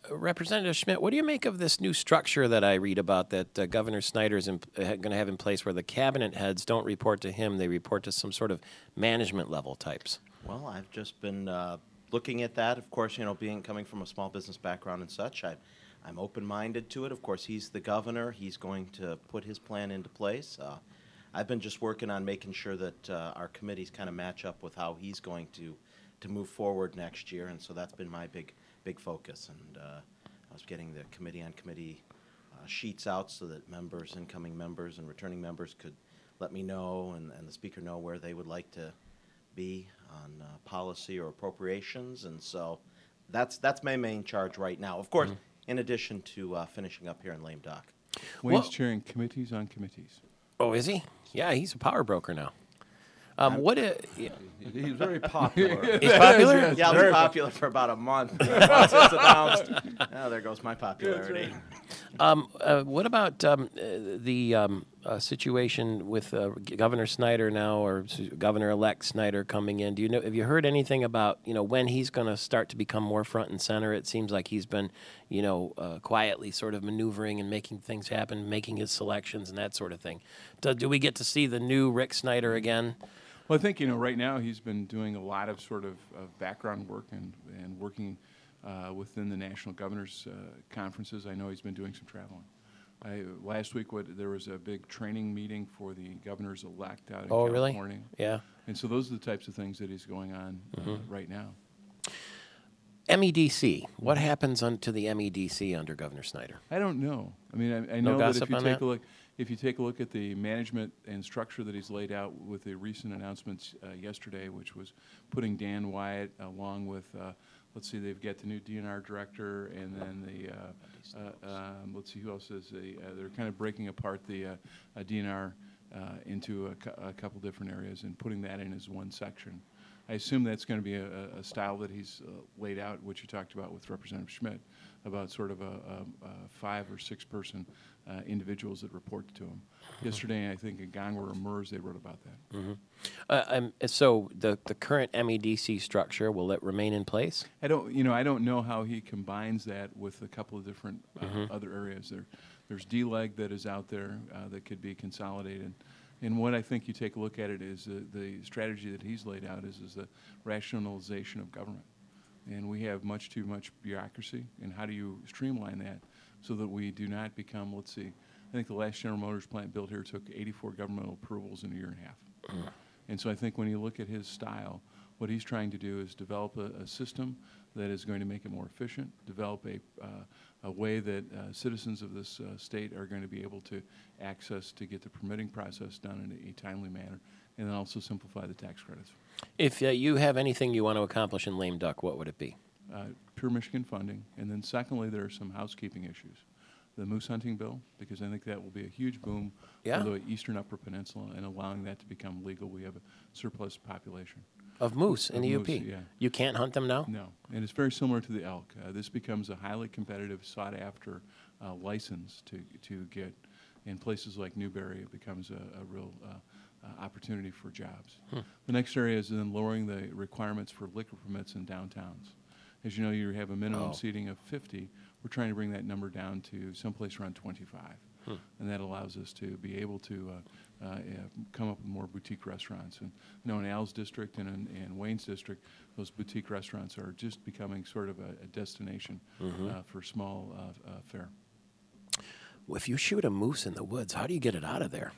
Representative Schmidt, what do you make of this new structure that I read about that Governor Snyder is going to have in place, where the cabinet heads don't report to him, they report to some sort of management level types? Well, I've just been looking at that. Of course, coming from a small business background and such, I'm open-minded to it. Of course, he's the governor. He's going to put his plan into place. I've been just working on making sure that our committees kind of match up with how he's going to move forward next year, and so that's been my big focus. And I was getting the committee sheets out so that incoming members and returning members could let me know and the speaker know where they would like to be on policy or appropriations. And so that's my main charge right now. Of course, in addition to finishing up here in lame duck. Wayne's chairing committees on committees. Oh, is he? Yeah, he's a power broker now. He's very popular. He's popular? Yeah, I'll be popular for about a month. Once it's announced, there goes my popularity. What about the situation with Governor Snyder now, or Governor-elect Snyder coming in? Have you heard anything about when he's going to start to become more front and center? It seems like he's been quietly sort of maneuvering and making things happen, making his selections and that sort of thing. Do we get to see the new Rick Snyder again? Well, I think right now he's been doing a lot of sort of background work and working within the National Governors Conferences. I know he's been doing some traveling. Last week there was a big training meeting for the governors-elect out in California. Really? Yeah. And so those are the types of things that he's going on right now. MEDC. What happens to the MEDC under Governor Snyder? I don't know. I mean, I know that if you take a look at the management and structure that he's laid out with the recent announcements yesterday, which was putting Dan Wyatt along with, let's see, they've got the new DNR director, and then let's see, who else is they're kind of breaking apart the DNR into a couple different areas and putting that in as one section. I assume that's going to be a style that he's laid out, which you talked about with Representative Schmidt, about sort of a 5 or 6 person individuals that report to him. Yesterday, I think in Gangwer or MERS, they wrote about that. So the current MEDC structure, will it remain in place? I don't know how he combines that with a couple of different other areas. There's DLEG that is out there that could be consolidated. And what I think you take a look at it is the strategy that he's laid out is the rationalization of government. And we have much too much bureaucracy. And how do you streamline that so that we do not become, let's see, I think the last General Motors plant built here took 84 governmental approvals in a year and a half. And so I think when you look at his style, What he's trying to do is develop a system that is going to make it more efficient, develop a way that citizens of this state are going to be able to access to get the permitting process done in a timely manner, and then also simplify the tax credits. If you have anything you want to accomplish in lame duck, what would it be? Pure Michigan funding, and then secondly, there are some housekeeping issues. The moose hunting bill, because I think that will be a huge boom for the eastern Upper Peninsula and allowing that to become legal. We have a surplus population. Of moose in the UP? Yeah. You can't hunt them now? No, and it's very similar to the elk. This becomes a highly competitive, sought-after license to get. In places like Newberry, it becomes a real opportunity for jobs. The next area is then lowering the requirements for liquor permits in downtowns. As you know, you have a minimum seating of 50. We're trying to bring that number down to someplace around 25. And that allows us to be able to come up with more boutique restaurants. And in Al's district and in Wayne's district, those boutique restaurants are just becoming sort of a destination for small fare. Well, if you shoot a moose in the woods, how do you get it out of there?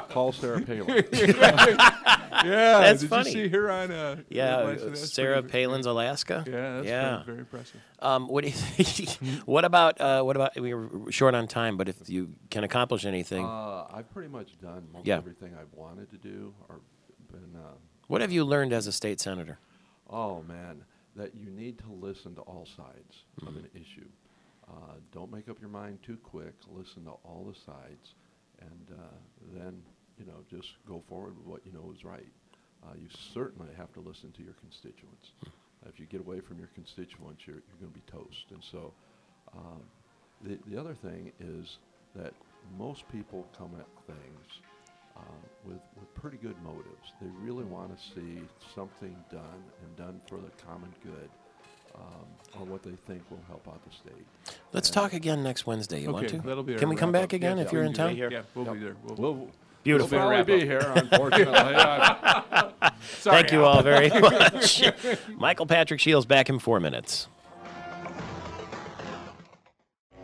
Call Sarah Palin. Yeah, that's did funny. You see her on? Sarah Palin's Alaska. Yeah, that's very impressive. What do you think? What about? We were short on time, but if you can accomplish anything, I've pretty much done most everything I've wanted to do. Or been. What have you learned as a state senator? Oh man, that you need to listen to all sides of an issue. Don't make up your mind too quick. Listen to all the sides, and then just go forward with what you know is right. You certainly have to listen to your constituents. If you get away from your constituents, you're going to be toast. And so, the other thing is that most people come at things with pretty good motives. They really want to see something done and done for the common good. Or what they think will help out the state. Let's talk again next Wednesday. You want to? That'll be Can we come back again if you're in town? Yeah, we'll be there. Beautiful. We'll probably be here, unfortunately. Thank you all very much. Michael Patrick Shields back in 4 minutes.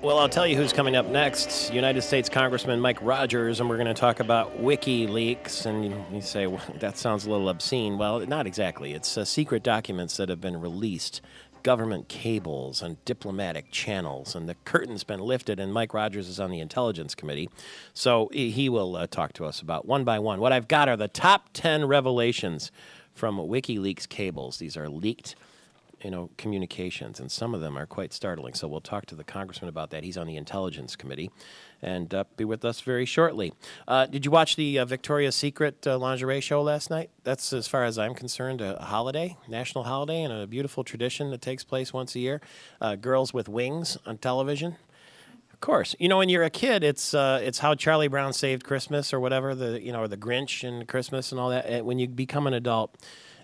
Well, I'll tell you who's coming up next. United States Congressman Mike Rogers, and we're going to talk about WikiLeaks. And you say, well, that sounds a little obscene. Well, not exactly. It's secret documents that have been released, government cables and diplomatic channels, and the curtain's been lifted, and Mike Rogers is on the Intelligence Committee. So he will talk to us about one by one. What I've got are the top 10 revelations from WikiLeaks cables. These are leaked communications, and some of them are quite startling. So we'll talk to the congressman about that. He's on the Intelligence Committee, and be with us very shortly. Did you watch the Victoria's Secret lingerie show last night? That's, as far as I'm concerned, a holiday, national holiday, and a beautiful tradition that takes place once a year. Girls with Wings on television. Of course, when you're a kid, it's how Charlie Brown Saved Christmas or whatever, or the Grinch and Christmas and all that. When you become an adult,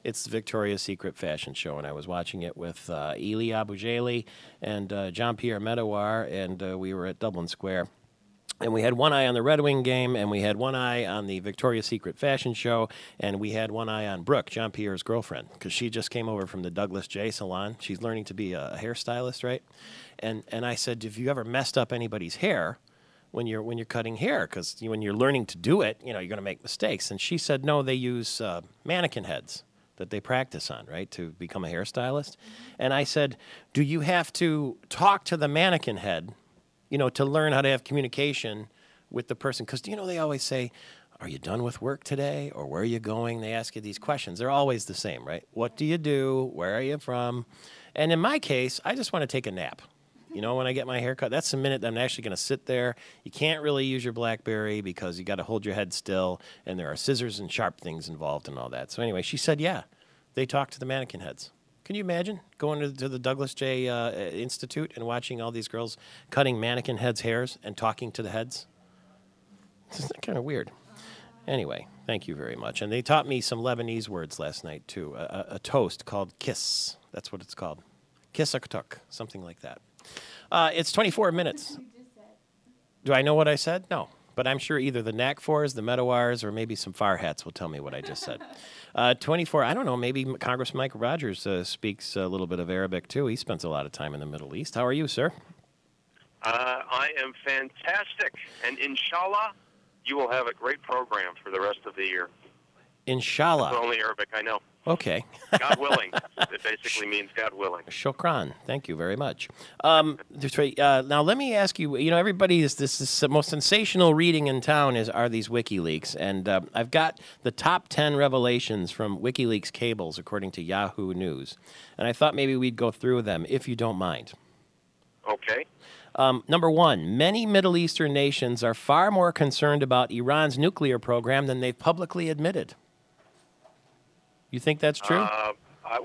it's the Victoria's Secret fashion show, and I was watching it with Eli Abujeli and Jean-Pierre Medawar, and we were at Dublin Square. And we had one eye on the Red Wing game, and we had one eye on the Victoria's Secret fashion show, and we had one eye on Brooke, Jean-Pierre's girlfriend, because she just came over from the Douglas J salon. She's learning to be a hairstylist, right? And I said, have you ever messed up anybody's hair when you're cutting hair? Because when you're learning to do it, you're going to make mistakes. And she said, no, they use mannequin heads that they practice on, right, to become a hairstylist. And I said, do you have to talk to the mannequin head, to learn how to have communication with the person? Because, they always say, are you done with work today? Or where are you going? They ask you these questions. They're always the same, right? What do you do? Where are you from? And in my case, I just want to take a nap. When I get my hair cut, that's the minute that I'm actually going to sit there. You can't really use your BlackBerry because you got to hold your head still, and there are scissors and sharp things involved and all that. So anyway, she said, yeah, they talk to the mannequin heads. Can you imagine going to the Douglas J Institute and watching all these girls cutting mannequin heads' hairs and talking to the heads? It's kind of weird. Anyway, thank you very much. And they taught me some Lebanese words last night, too. A toast called kiss. That's what it's called. Kiss-a-tuk, something like that. It's 24 minutes. Do I know what I said? No. But I'm sure either the NAC4s, the Medawars, or maybe some Farhats will tell me what I just said. 24, I don't know, maybe Congressman Mike Rogers speaks a little bit of Arabic, too. He spends a lot of time in the Middle East. How are you, sir? I am fantastic. And inshallah, you will have a great program for the rest of the year. Inshallah. That's the only Arabic I know. Okay. God willing. It basically means God willing. Shukran. Thank you very much. Now, let me ask you, everybody this is the most sensational reading in town are these WikiLeaks. And I've got the top 10 revelations from WikiLeaks cables, according to Yahoo News. And I thought maybe we'd go through them, if you don't mind. Okay. Number one, many Middle Eastern nations are far more concerned about Iran's nuclear program than they've publicly admitted. You think that's true?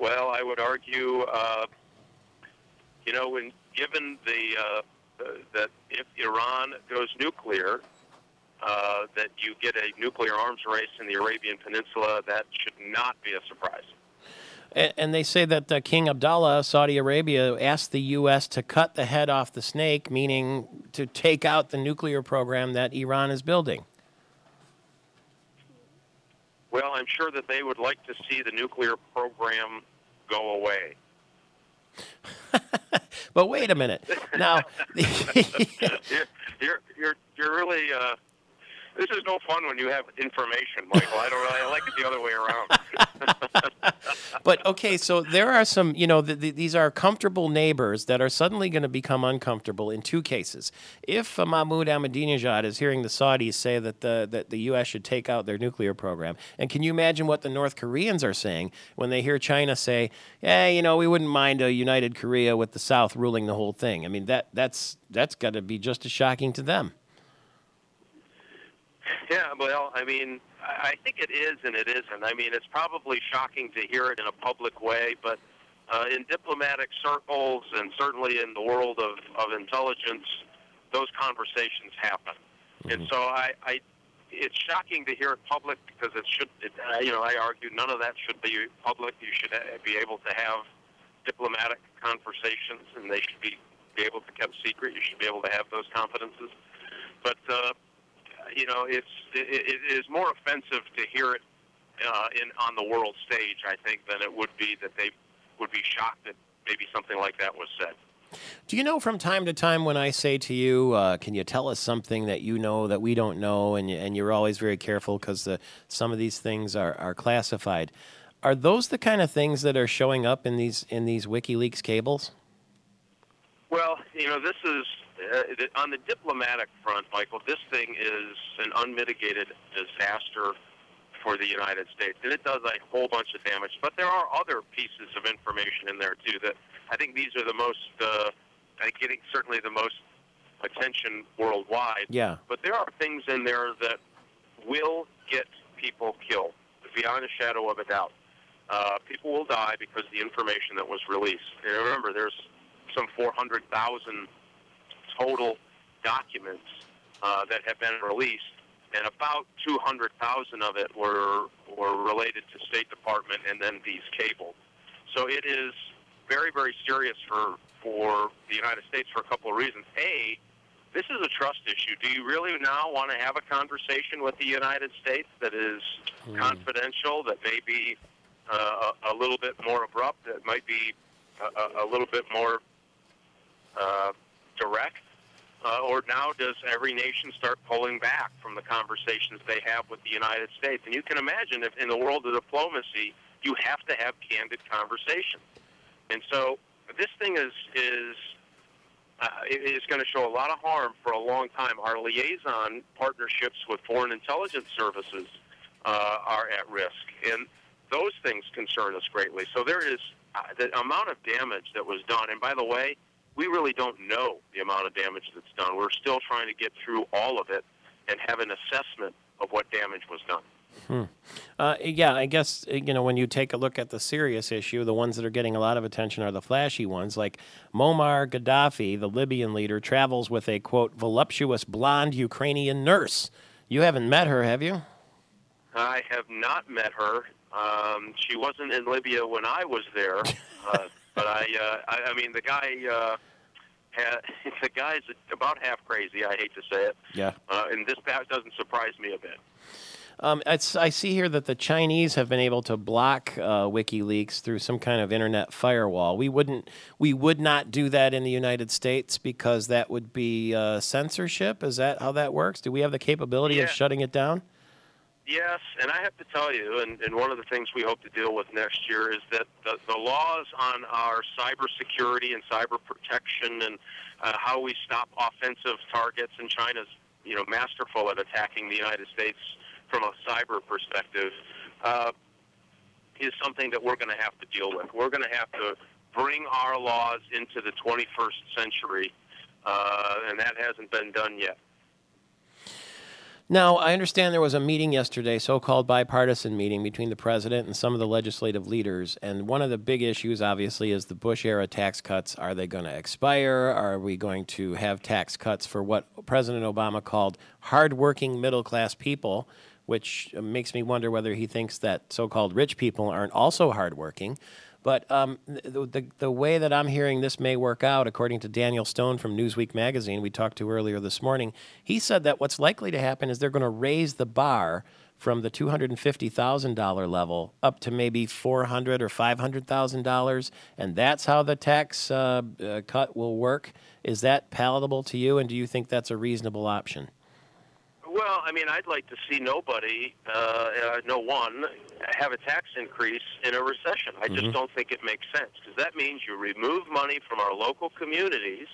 Well, I would argue, given that if Iran goes nuclear, that you get a nuclear arms race in the Arabian Peninsula, that should not be a surprise. And they say that King Abdullah of Saudi Arabia asked the U.S. to cut the head off the snake, meaning to take out the nuclear program that Iran is building. Well, I'm sure that they would like to see the nuclear program go away. But wait a minute. Now, you're really. This is no fun when you have information, Michael. I like it the other way around. But okay, so there are some. These are comfortable neighbors that are suddenly going to become uncomfortable in two cases. If Mahmoud Ahmadinejad is hearing the Saudis say that the U.S. should take out their nuclear program, and can you imagine what the North Koreans are saying when they hear China say, we wouldn't mind a united Korea with the South ruling the whole thing? I mean, that's got to be just as shocking to them. Yeah, well, I mean, I think it is and it isn't. I mean, it's probably shocking to hear it in a public way, but in diplomatic circles and certainly in the world of intelligence, those conversations happen. Mm-hmm. And so it's shocking to hear it public because I argue none of that should be public. You should be able to have diplomatic conversations, and they should be able to keep secret. You should be able to have those confidences. But it is more offensive to hear it on the world stage, I think, than it would be that they would be shocked that maybe something like that was said. Do you know from time to time when I say to you, can you tell us something that you know that we don't know, and you're always very careful because some of these things are classified. Are those the kind of things that are showing up in these WikiLeaks cables? Well, this is... on the diplomatic front, Michael, this thing is an unmitigated disaster for the United States, and it does a whole bunch of damage. But there are other pieces of information in there, too, that I think these are the most, getting certainly the most attention worldwide. Yeah. But there are things in there that will get people killed, beyond a shadow of a doubt. People will die because of the information that was released. And remember, there's some 400,000 total documents that have been released, and about 200,000 of it were related to State Department and then these cables. So it is very, very serious for the United States for a couple of reasons. A, this is a trust issue. Do you really now want to have a conversation with the United States that is confidential, that may be a little bit more abrupt, that might be a little bit more direct? Or now does every nation start pulling back from the conversations they have with the United States? And you can imagine if in the world of diplomacy, you have to have candid conversations. And so this thing is going to show a lot of harm for a long time. Our liaison partnerships with foreign intelligence services are at risk. And those things concern us greatly. So there is the amount of damage that was done. And by the way, we really don't know the amount of damage that's done. We're still trying to get through all of it and have an assessment of what damage was done. Yeah, I guess, when you take a look at the serious issue, the ones that are getting a lot of attention are the flashy ones, like Muammar Gaddafi, the Libyan leader, travels with a, quote, voluptuous blonde Ukrainian nurse. You haven't met her, have you? I have not met her. She wasn't in Libya when I was there. But I mean, the guy's about half crazy. I hate to say it. Yeah. And this doesn't surprise me a bit. I see here that the Chinese have been able to block WikiLeaks through some kind of internet firewall. We would not do that in the United States because that would be censorship. Is that how that works? Do we have the capability of shutting it down? Yes, and I have to tell you, and one of the things we hope to deal with next year is that the laws on our cybersecurity and cyber protection and how we stop offensive targets, and China's masterful at attacking the United States from a cyber perspective, is something that we're going to have to deal with. We're going to have to bring our laws into the 21st century, and that hasn't been done yet. Now, I understand there was a meeting yesterday, so-called bipartisan meeting between the president and some of the legislative leaders, and one of the big issues, obviously, is the Bush-era tax cuts. Are they going to expire? Are we going to have tax cuts for what President Obama called hardworking middle-class people, which makes me wonder whether he thinks that so-called rich people aren't also hardworking. But the way that I'm hearing this may work out, according to Daniel Stone from Newsweek magazine we talked to earlier this morning, he said that what's likely to happen is they're going to raise the bar from the $250,000 level up to maybe $400,000 or $500,000, and that's how the tax cut will work. Is that palatable to you, and do you think that's a reasonable option? Well, I mean, I'd like to see no one have a tax increase in a recession. I just don't think it makes sense, because that means you remove money from our local communities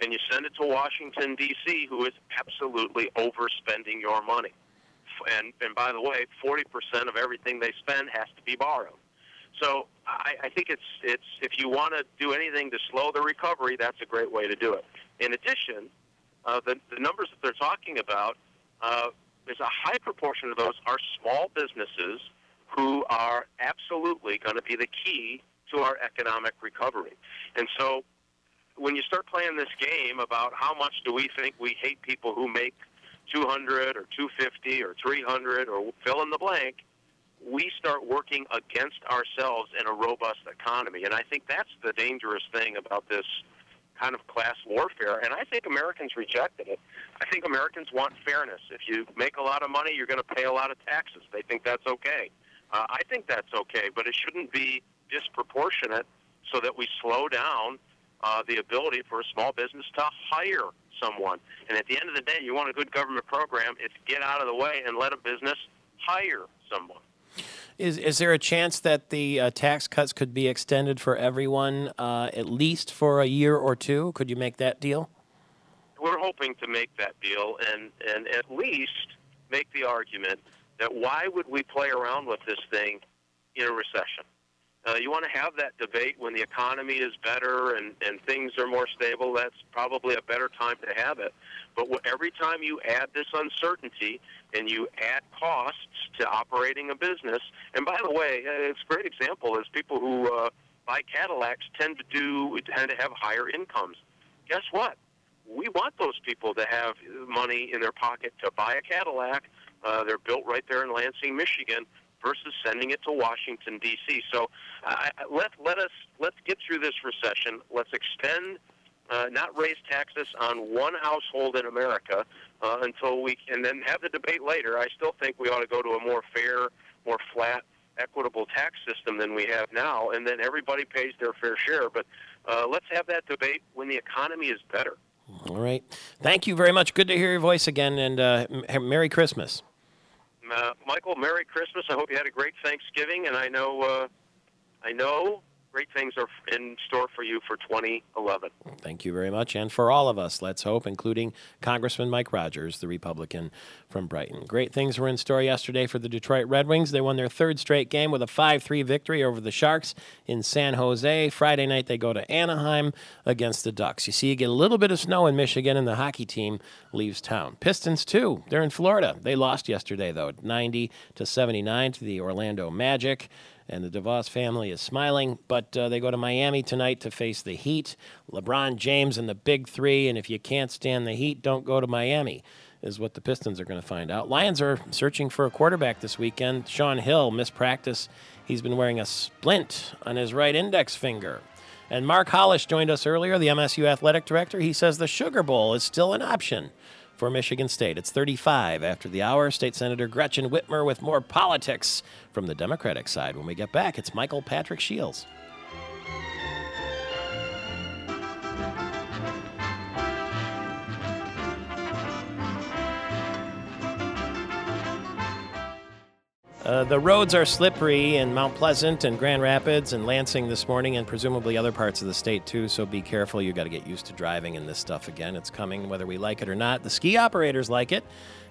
and you send it to Washington, D.C., who is absolutely overspending your money. And by the way, 40% of everything they spend has to be borrowed. So I think it's if you want to do anything to slow the recovery, that's a great way to do it. In addition, the numbers that they're talking about, there's a high proportion of those are small businesses who are absolutely going to be the key to our economic recovery. And so when you start playing this game about how much do we think we hate people who make $200 or $250 or $300 or fill in the blank, we start working against ourselves in a robust economy. And I think that's the dangerous thing about this kind of class warfare, and I think Americans rejected it. I think Americans want fairness. If you make a lot of money, you're going to pay a lot of taxes. They think that's okay. I think that's okay, but it shouldn't be disproportionate so that we slow down the ability for a small business to hire someone. And at the end of the day, you want a good government program, it's get out of the way and let a business hire someone. Is there a chance that the tax cuts could be extended for everyone at least for a year or two? Could you make that deal? We're hoping to make that deal and at least make the argument that why would we play around with this thing in a recession? You want to have that debate when the economy is better and things are more stable. That's probably a better time to have it. But every time you add this uncertainty and you add costs to operating a business, and by the way, it's a great example is people who buy Cadillacs tend to have higher incomes. Guess what? We want those people to have money in their pocket to buy a Cadillac. They're built right there in Lansing, Michigan, versus sending it to Washington, D.C. So let's get through this recession. Let's extend, not raise taxes on one household in America until we can then have the debate later. I still think we ought to go to a more fair, more flat, equitable tax system than we have now, and then everybody pays their fair share. But let's have that debate when the economy is better. All right. Thank you very much. Good to hear your voice again, and Merry Christmas. Michael, Merry Christmas. I hope you had a great Thanksgiving, and I know great things are in store for you for 2011. Thank you very much, and for all of us, let's hope, including Congressman Mike Rogers, the Republican from Brighton. Great things were in store yesterday for the Detroit Red Wings. They won their third straight game with a 5-3 victory over the Sharks in San Jose. Friday night, they go to Anaheim against the Ducks. You see, you get a little bit of snow in Michigan, and the hockey team leaves town. Pistons, too. They're in Florida. They lost yesterday, though, 90-79 to the Orlando Magic. And the DeVos family is smiling, but they go to Miami tonight to face the Heat. LeBron James and the Big Three, and if you can't stand the Heat, don't go to Miami, is what the Pistons are going to find out. Lions are searching for a quarterback this weekend. Sean Hill missed practice. He's been wearing a splint on his right index finger. And Mark Hollish joined us earlier, the MSU athletic director. He says the Sugar Bowl is still an option for Michigan State. It's 35 after the hour. State Senator Gretchen Whitmer with more politics from the Democratic side. When we get back, it's Michael Patrick Shields. The roads are slippery in Mount Pleasant and Grand Rapids and Lansing this morning, and presumably other parts of the state too, so be careful. You've got to get used to driving in this stuff again. It's coming whether we like it or not. The ski operators like it,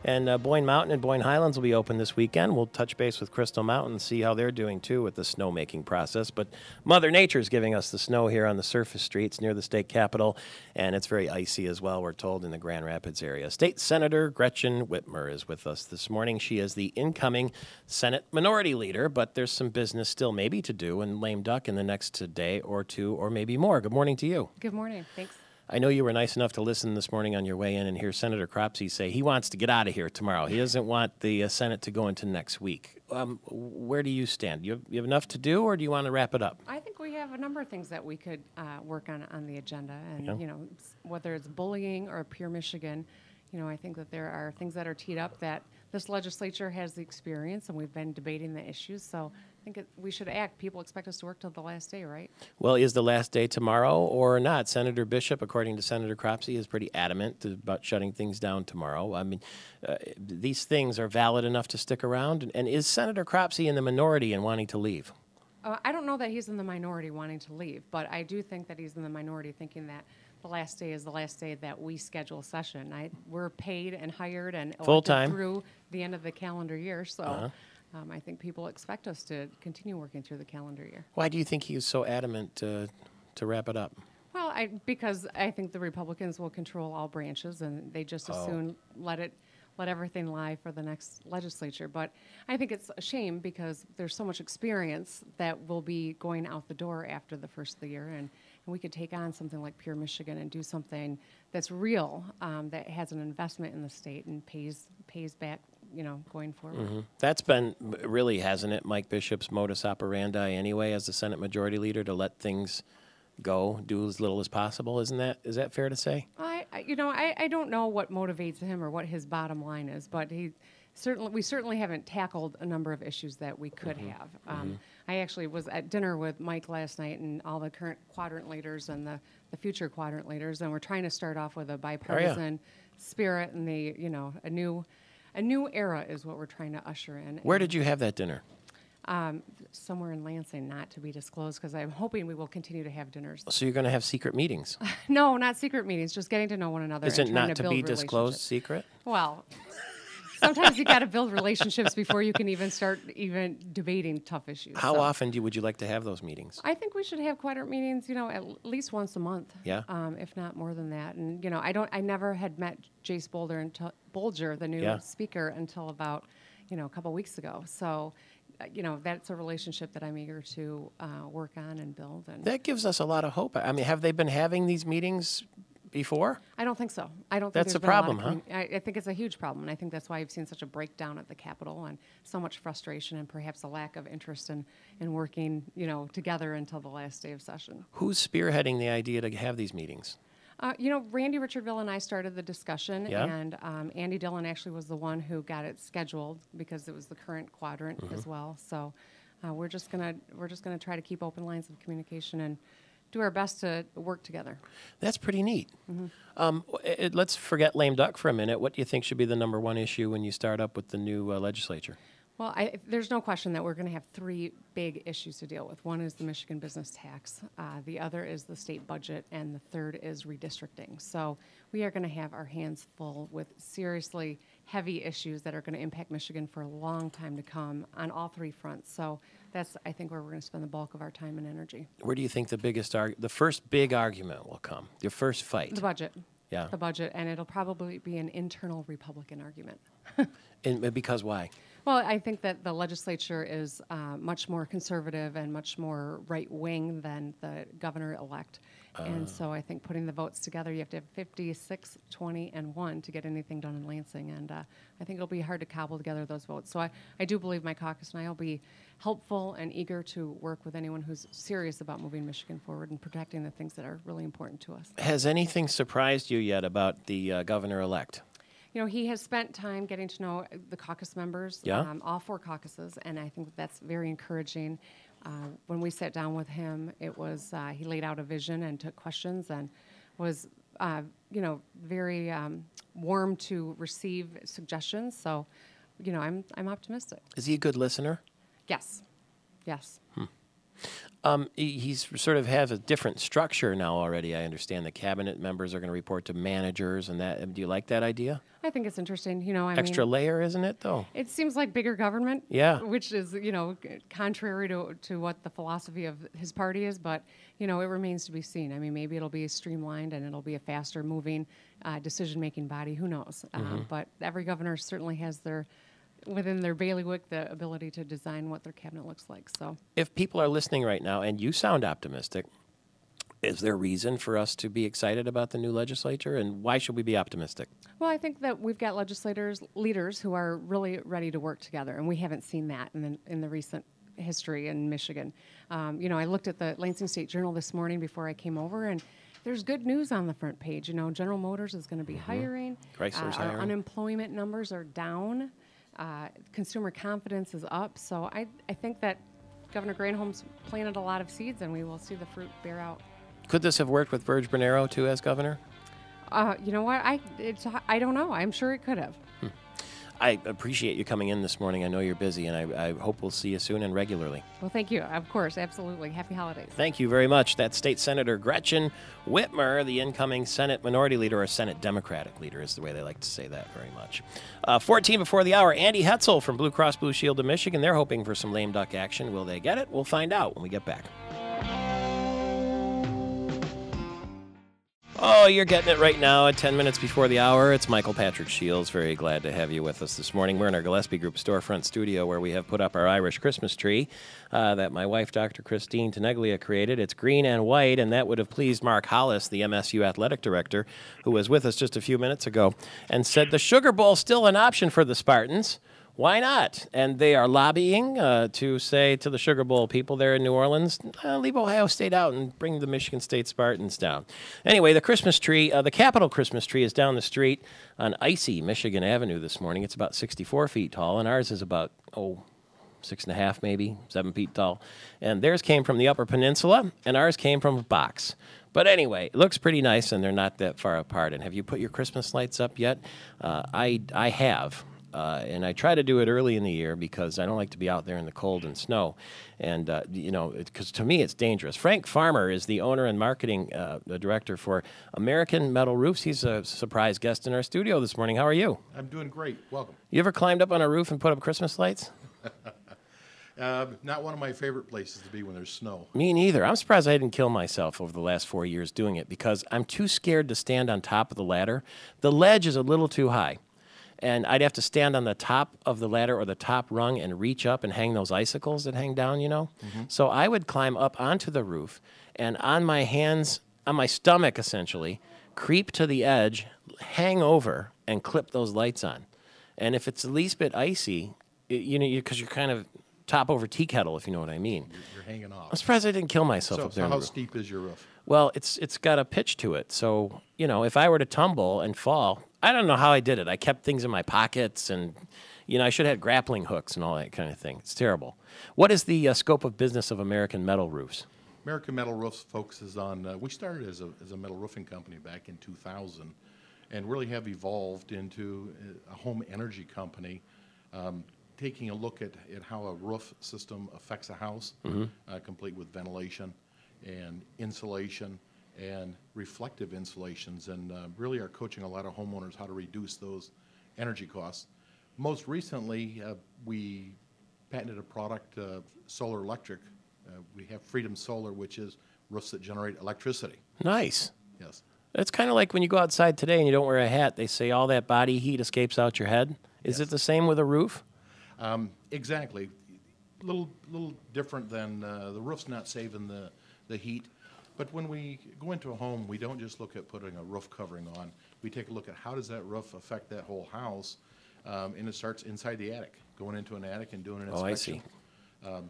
and Boyne Mountain and Boyne Highlands will be open this weekend. We'll touch base with Crystal Mountain and see how they're doing too with the snowmaking process. But Mother Nature's giving us the snow here on the surface streets near the state capitol, and it's very icy as well, we're told, in the Grand Rapids area. State Senator Gretchen Whitmer is with us this morning. She is the incoming Senate Minority Leader, but there's some business still maybe to do in lame duck in the next day or two or maybe more. Good morning to you. Good morning. Thanks. I know you were nice enough to listen this morning on your way in and hear Senator Cropsey say he wants to get out of here tomorrow. He doesn't want the Senate to go into next week. Where do you stand? You have enough to do, or do you want to wrap it up? I think we have a number of things that we could work on the agenda, and Yeah. you know, whether it's bullying or Pure Michigan, you know, I think that there are things that are teed up that this legislature has the experience, and we've been debating the issues. So I think we should act. People expect us to work till the last day, right? Well, is the last day tomorrow or not? Senator Bishop, according to Senator Cropsey, is pretty adamant about shutting things down tomorrow. I mean, these things are valid enough to stick around. And is Senator Cropsey in the minority and wanting to leave? I don't know that he's in the minority wanting to leave, but I do think that he's in the minority thinking that the last day is the last day that we schedule a session. We're paid and hired and Full-time. through the end of the calendar year, so Uh-huh. I think people expect us to continue working through the calendar year. Why do you think he is so adamant to wrap it up? Well, because I think the Republicans will control all branches, and they just as soon let everything lie for the next legislature. But I think it's a shame because there's so much experience that will be going out the door after the first of the year, and we could take on something like Pure Michigan and do something that's real, that has an investment in the state and pays back, you know, going forward. Mm-hmm. That's been really, hasn't it, Mike Bishop's modus operandi anyway, as the Senate Majority Leader, to let things go, do as little as possible. Is that fair to say? I don't know what motivates him or what his bottom line is, but we certainly haven't tackled a number of issues that we could have. I actually was at dinner with Mike last night and all the current quadrant leaders and the future quadrant leaders, and we're trying to start off with a bipartisan spirit and a new era is what we're trying to usher in. Where did you have that dinner? Somewhere in Lansing, not to be disclosed, because I'm hoping we will continue to have dinners. So you're going to have secret meetings? No, not secret meetings, just getting to know one another. Is and it trying not to to build be disclosed secret? Well, sometimes you got to build relationships before you can even start debating tough issues. How often would you like to have those meetings? I think we should have quadrant meetings, at least once a month. Yeah. If not more than that. And I never had met Jace Bolger, the new speaker, until about a couple weeks ago. So, that's a relationship that I'm eager to work on and build. And that gives us a lot of hope. I mean, have they been having these meetings before? I don't think so. I don't think that's there's a been a lot problem, of huh? I think it's a huge problem, and I think that's why you've seen such a breakdown at the Capitol and so much frustration and perhaps a lack of interest in working, together until the last day of session. Who's spearheading the idea to have these meetings? Randy Richardville and I started the discussion, Yeah. and Andy Dillon actually was the one who got it scheduled because it was the current quadrant as well. So we're just gonna try to keep open lines of communication and do our best to work together. That's pretty neat. Let's forget lame duck for a minute. What do you think should be the number one issue when you start up with the new legislature? Well, there's no question that we're going to have three big issues to deal with. One is the Michigan business tax, the other is the state budget, and the third is redistricting. So we are going to have our hands full with seriously heavy issues that are going to impact Michigan for a long time to come on all three fronts. So that's, I think, where we're going to spend the bulk of our time and energy. Where do you think the first big argument will come? Your first fight? The budget. Yeah. The budget, and it'll probably be an internal Republican argument. And because why? Well, I think that the legislature is much more conservative and much more right-wing than the governor-elect. And so I think putting the votes together, you have to have 56, 20, and 1 to get anything done in Lansing. And I think it'll be hard to cobble together those votes. So I do believe my caucus and I will be helpful and eager to work with anyone who's serious about moving Michigan forward and protecting the things that are really important to us. Has anything surprised you yet about the governor-elect? He has spent time getting to know the caucus members, all four caucuses, and I think that's very encouraging. When we sat down with him, it was he laid out a vision and took questions and was, very warm to receive suggestions. So I'm optimistic. Is he a good listener? Yes. Yes. He's sort of has a different structure now already. I understand the cabinet members are going to report to managers, and that. Do you like that idea? I think it's interesting. Extra layer, isn't it, though? It seems like bigger government. Yeah. Which is, contrary to what the philosophy of his party is, but, it remains to be seen. I mean, maybe it'll be streamlined and it'll be a faster moving decision-making body. Who knows? But every governor certainly has within their bailiwick, the ability to design what their cabinet looks like. So, if people are listening right now, and you sound optimistic, is there reason for us to be excited about the new legislature, and why should we be optimistic? Well, I think that we've got leaders who are really ready to work together, and we haven't seen that in the recent history in Michigan. I looked at the Lansing State Journal this morning before I came over, and there's good news on the front page. General Motors is going to be hiring. Chrysler's hiring. Our unemployment numbers are down. Consumer confidence is up. So I think that Governor Granholm's planted a lot of seeds, and we will see the fruit bear out. Could this have worked with Verge Bernero, too, as governor? You know what? I don't know. I'm sure it could have. I appreciate you coming in this morning. I know you're busy, and I hope we'll see you soon and regularly. Well, thank you. Of course, absolutely. Happy holidays. Thank you very much. That's State Senator Gretchen Whitmer, the incoming Senate Minority Leader, or Senate Democratic Leader is the way they like to say that very much. 14 before the hour, Andy Hetzel from Blue Cross Blue Shield of Michigan. They're hoping for some lame duck action. Will they get it? We'll find out when we get back. Oh, you're getting it right now at 10 minutes before the hour. It's Michael Patrick Shields. Very glad to have you with us this morning. We're in our Gillespie Group storefront studio where we have put up our Irish Christmas tree that my wife, Dr. Christine Teneglia, created. It's green and white, and that would have pleased Mark Hollis, the MSU athletic director, who was with us just a few minutes ago, and said the Sugar Bowl's still an option for the Spartans. Why not? And they are lobbying to say to the Sugar Bowl people there in New Orleans, leave Ohio State out and bring the Michigan State Spartans down. Anyway, the Christmas tree, the Capitol Christmas tree is down the street on icy Michigan Avenue this morning. It's about 64 feet tall, and ours is about, 6.5 maybe, 7 feet tall. And theirs came from the Upper Peninsula, and ours came from a box. But anyway, it looks pretty nice, and they're not that far apart. And have you put your Christmas lights up yet? I have. And I try to do it early in the year because I don't like to be out there in the cold and snow. And, because to me it's dangerous. Frank Farmer is the owner and marketing director for American Metal Roofs. He's a surprise guest in our studio this morning. How are you? I'm doing great. Welcome. You ever climbed up on a roof and put up Christmas lights? Not one of my favorite places to be when there's snow. Me neither. I'm surprised I didn't kill myself over the last 4 years doing it because I'm too scared to stand on top of the ladder. The ledge is a little too high. And I'd have to stand on the top of the ladder or the top rung and reach up and hang those icicles that hang down, Mm-hmm. So I would climb up onto the roof and on my hands, on my stomach essentially, creep to the edge, hang over, and clip those lights on. And if it's the least bit icy, because you're kind of top over tea kettle, if you know what I mean. You're hanging off. I'm surprised I didn't kill myself up there. So how steep is your roof? Well, it's got a pitch to it. So, if I were to tumble and fall, I don't know how I did it. I kept things in my pockets and, I should have had grappling hooks and all that kind of thing. It's terrible. What is the scope of business of American Metal Roofs? American Metal Roofs focuses on, we started as a metal roofing company back in 2000 and really have evolved into a home energy company, taking a look at how a roof system affects a house, complete with ventilation and insulation and reflective insulations, and really are coaching a lot of homeowners how to reduce those energy costs. Most recently, we patented a product, solar electric. We have Freedom Solar, which is roofs that generate electricity. Nice. Yes. It's kind of like when you go outside today and you don't wear a hat, they say all that body heat escapes out your head. Is it the same with a roof? Exactly. Little different than the roof's not saving the heat. But when we go into a home, we don't just look at putting a roof covering on. We take a look at how does that roof affect that whole house, and it starts inside the attic, going into an attic and doing an inspection. Oh, I see.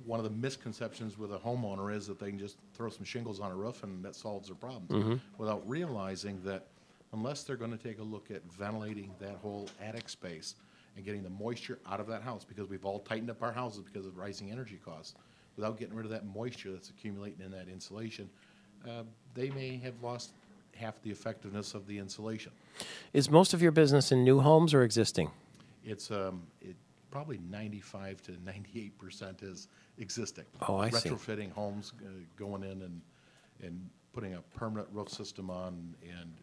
One of the misconceptions with a homeowner is that they can just throw some shingles on a roof and that solves their problems, without realizing that unless they're going to take a look at ventilating that whole attic space and getting the moisture out of that house, because we've all tightened up our houses because of rising energy costs, without getting rid of that moisture that's accumulating in that insulation, they may have lost half the effectiveness of the insulation. Is most of your business in new homes or existing? it's probably 95 to 98% is existing. Oh, I see. Retrofitting homes, going in and putting a permanent roof system on and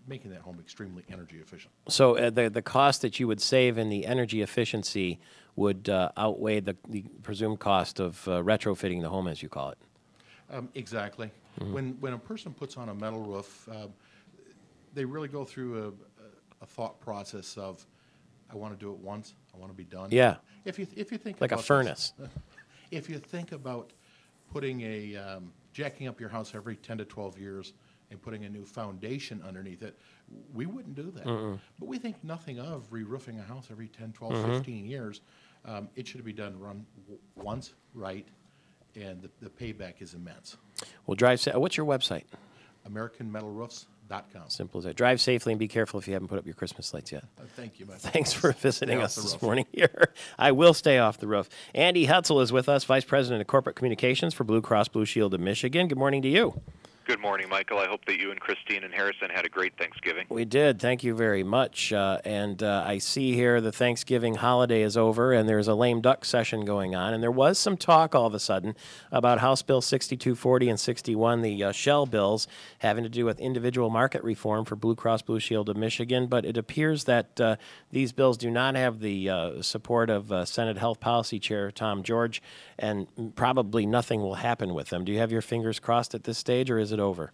making that home extremely energy efficient. So the cost that you would save in the energy efficiency would outweigh the presumed cost of retrofitting the home, as you call it. Exactly. Mm-hmm. When a person puts on a metal roof, they really go through a thought process of, I want to do it once, I want to be done. Yeah. If you think like about a furnace. If you think about putting jacking up your house every 10 to 12 years and putting a new foundation underneath it, we wouldn't do that. Mm-mm. But we think nothing of re-roofing a house every 10, 12, Mhm. 15 years. It should be done once right, and the payback is immense. Well, what's your website? AmericanMetalRoofs.com. Simple as that. Drive safely and be careful if you haven't put up your Christmas lights yet. Thank you, Mike. Thanks for visiting Stay us off the this roof. morning here. I will stay off the roof. Andy Hutzel is with us, Vice President of Corporate Communications for Blue Cross Blue Shield of Michigan. Good morning to you. Good morning, Michael. I hope that you and Christine and Harrison had a great Thanksgiving. We did. Thank you very much. And I see here the Thanksgiving holiday is over, and there's a lame duck session going on. And there was some talk all of a sudden about House Bill 6240 and 61, the shell bills having to do with individual market reform for Blue Cross Blue Shield of Michigan. But it appears that these bills do not have the support of Senate Health Policy Chair Tom George, and probably nothing will happen with them. Do you have your fingers crossed at this stage, or is it over?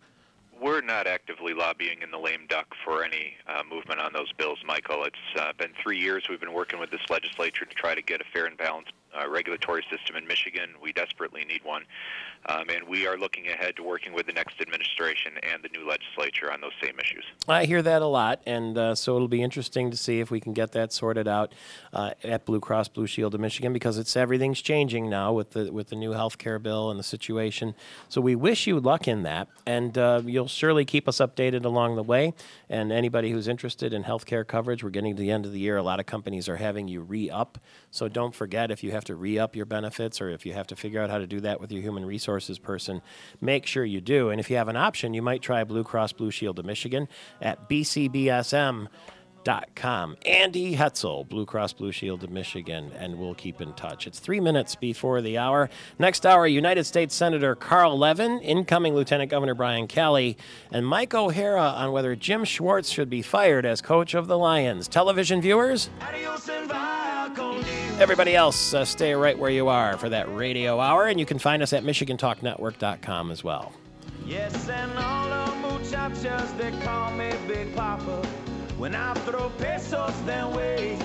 We're not actively lobbying in the lame duck for any movement on those bills, Michael. It's been 3 years we've been working with this legislature to try to get a fair and balanced regulatory system in Michigan. We desperately need one. And we are looking ahead to working with the next administration and the new legislature on those same issues. I hear that a lot, and so it'll be interesting to see if we can get that sorted out at Blue Cross Blue Shield of Michigan, because everything's changing now with the new health care bill and the situation. So we wish you luck in that, and you'll surely keep us updated along the way. And anybody who's interested in health care coverage, we're getting to the end of the year. A lot of companies are having you re-up, so don't forget, if you have to re-up your benefits or if you have to figure out how to do that with your human resources person, make sure you do. And if you have an option, you might try Blue Cross Blue Shield of Michigan at bcbsm.com. Andy Hetzel, Blue Cross Blue Shield of Michigan, and we'll keep in touch. It's 3 minutes before the hour. Next hour, United States Senator Carl Levin, incoming Lieutenant Governor Brian Kelly, and Mike O'Hara on whether Jim Schwartz should be fired as coach of the Lions. Television viewers, everybody else, stay right where you are for that radio hour, and you can find us at MichiganTalkNetwork.com as well. Yes, and all the muchachas, they call me Big Papa. When I throw pesos their way,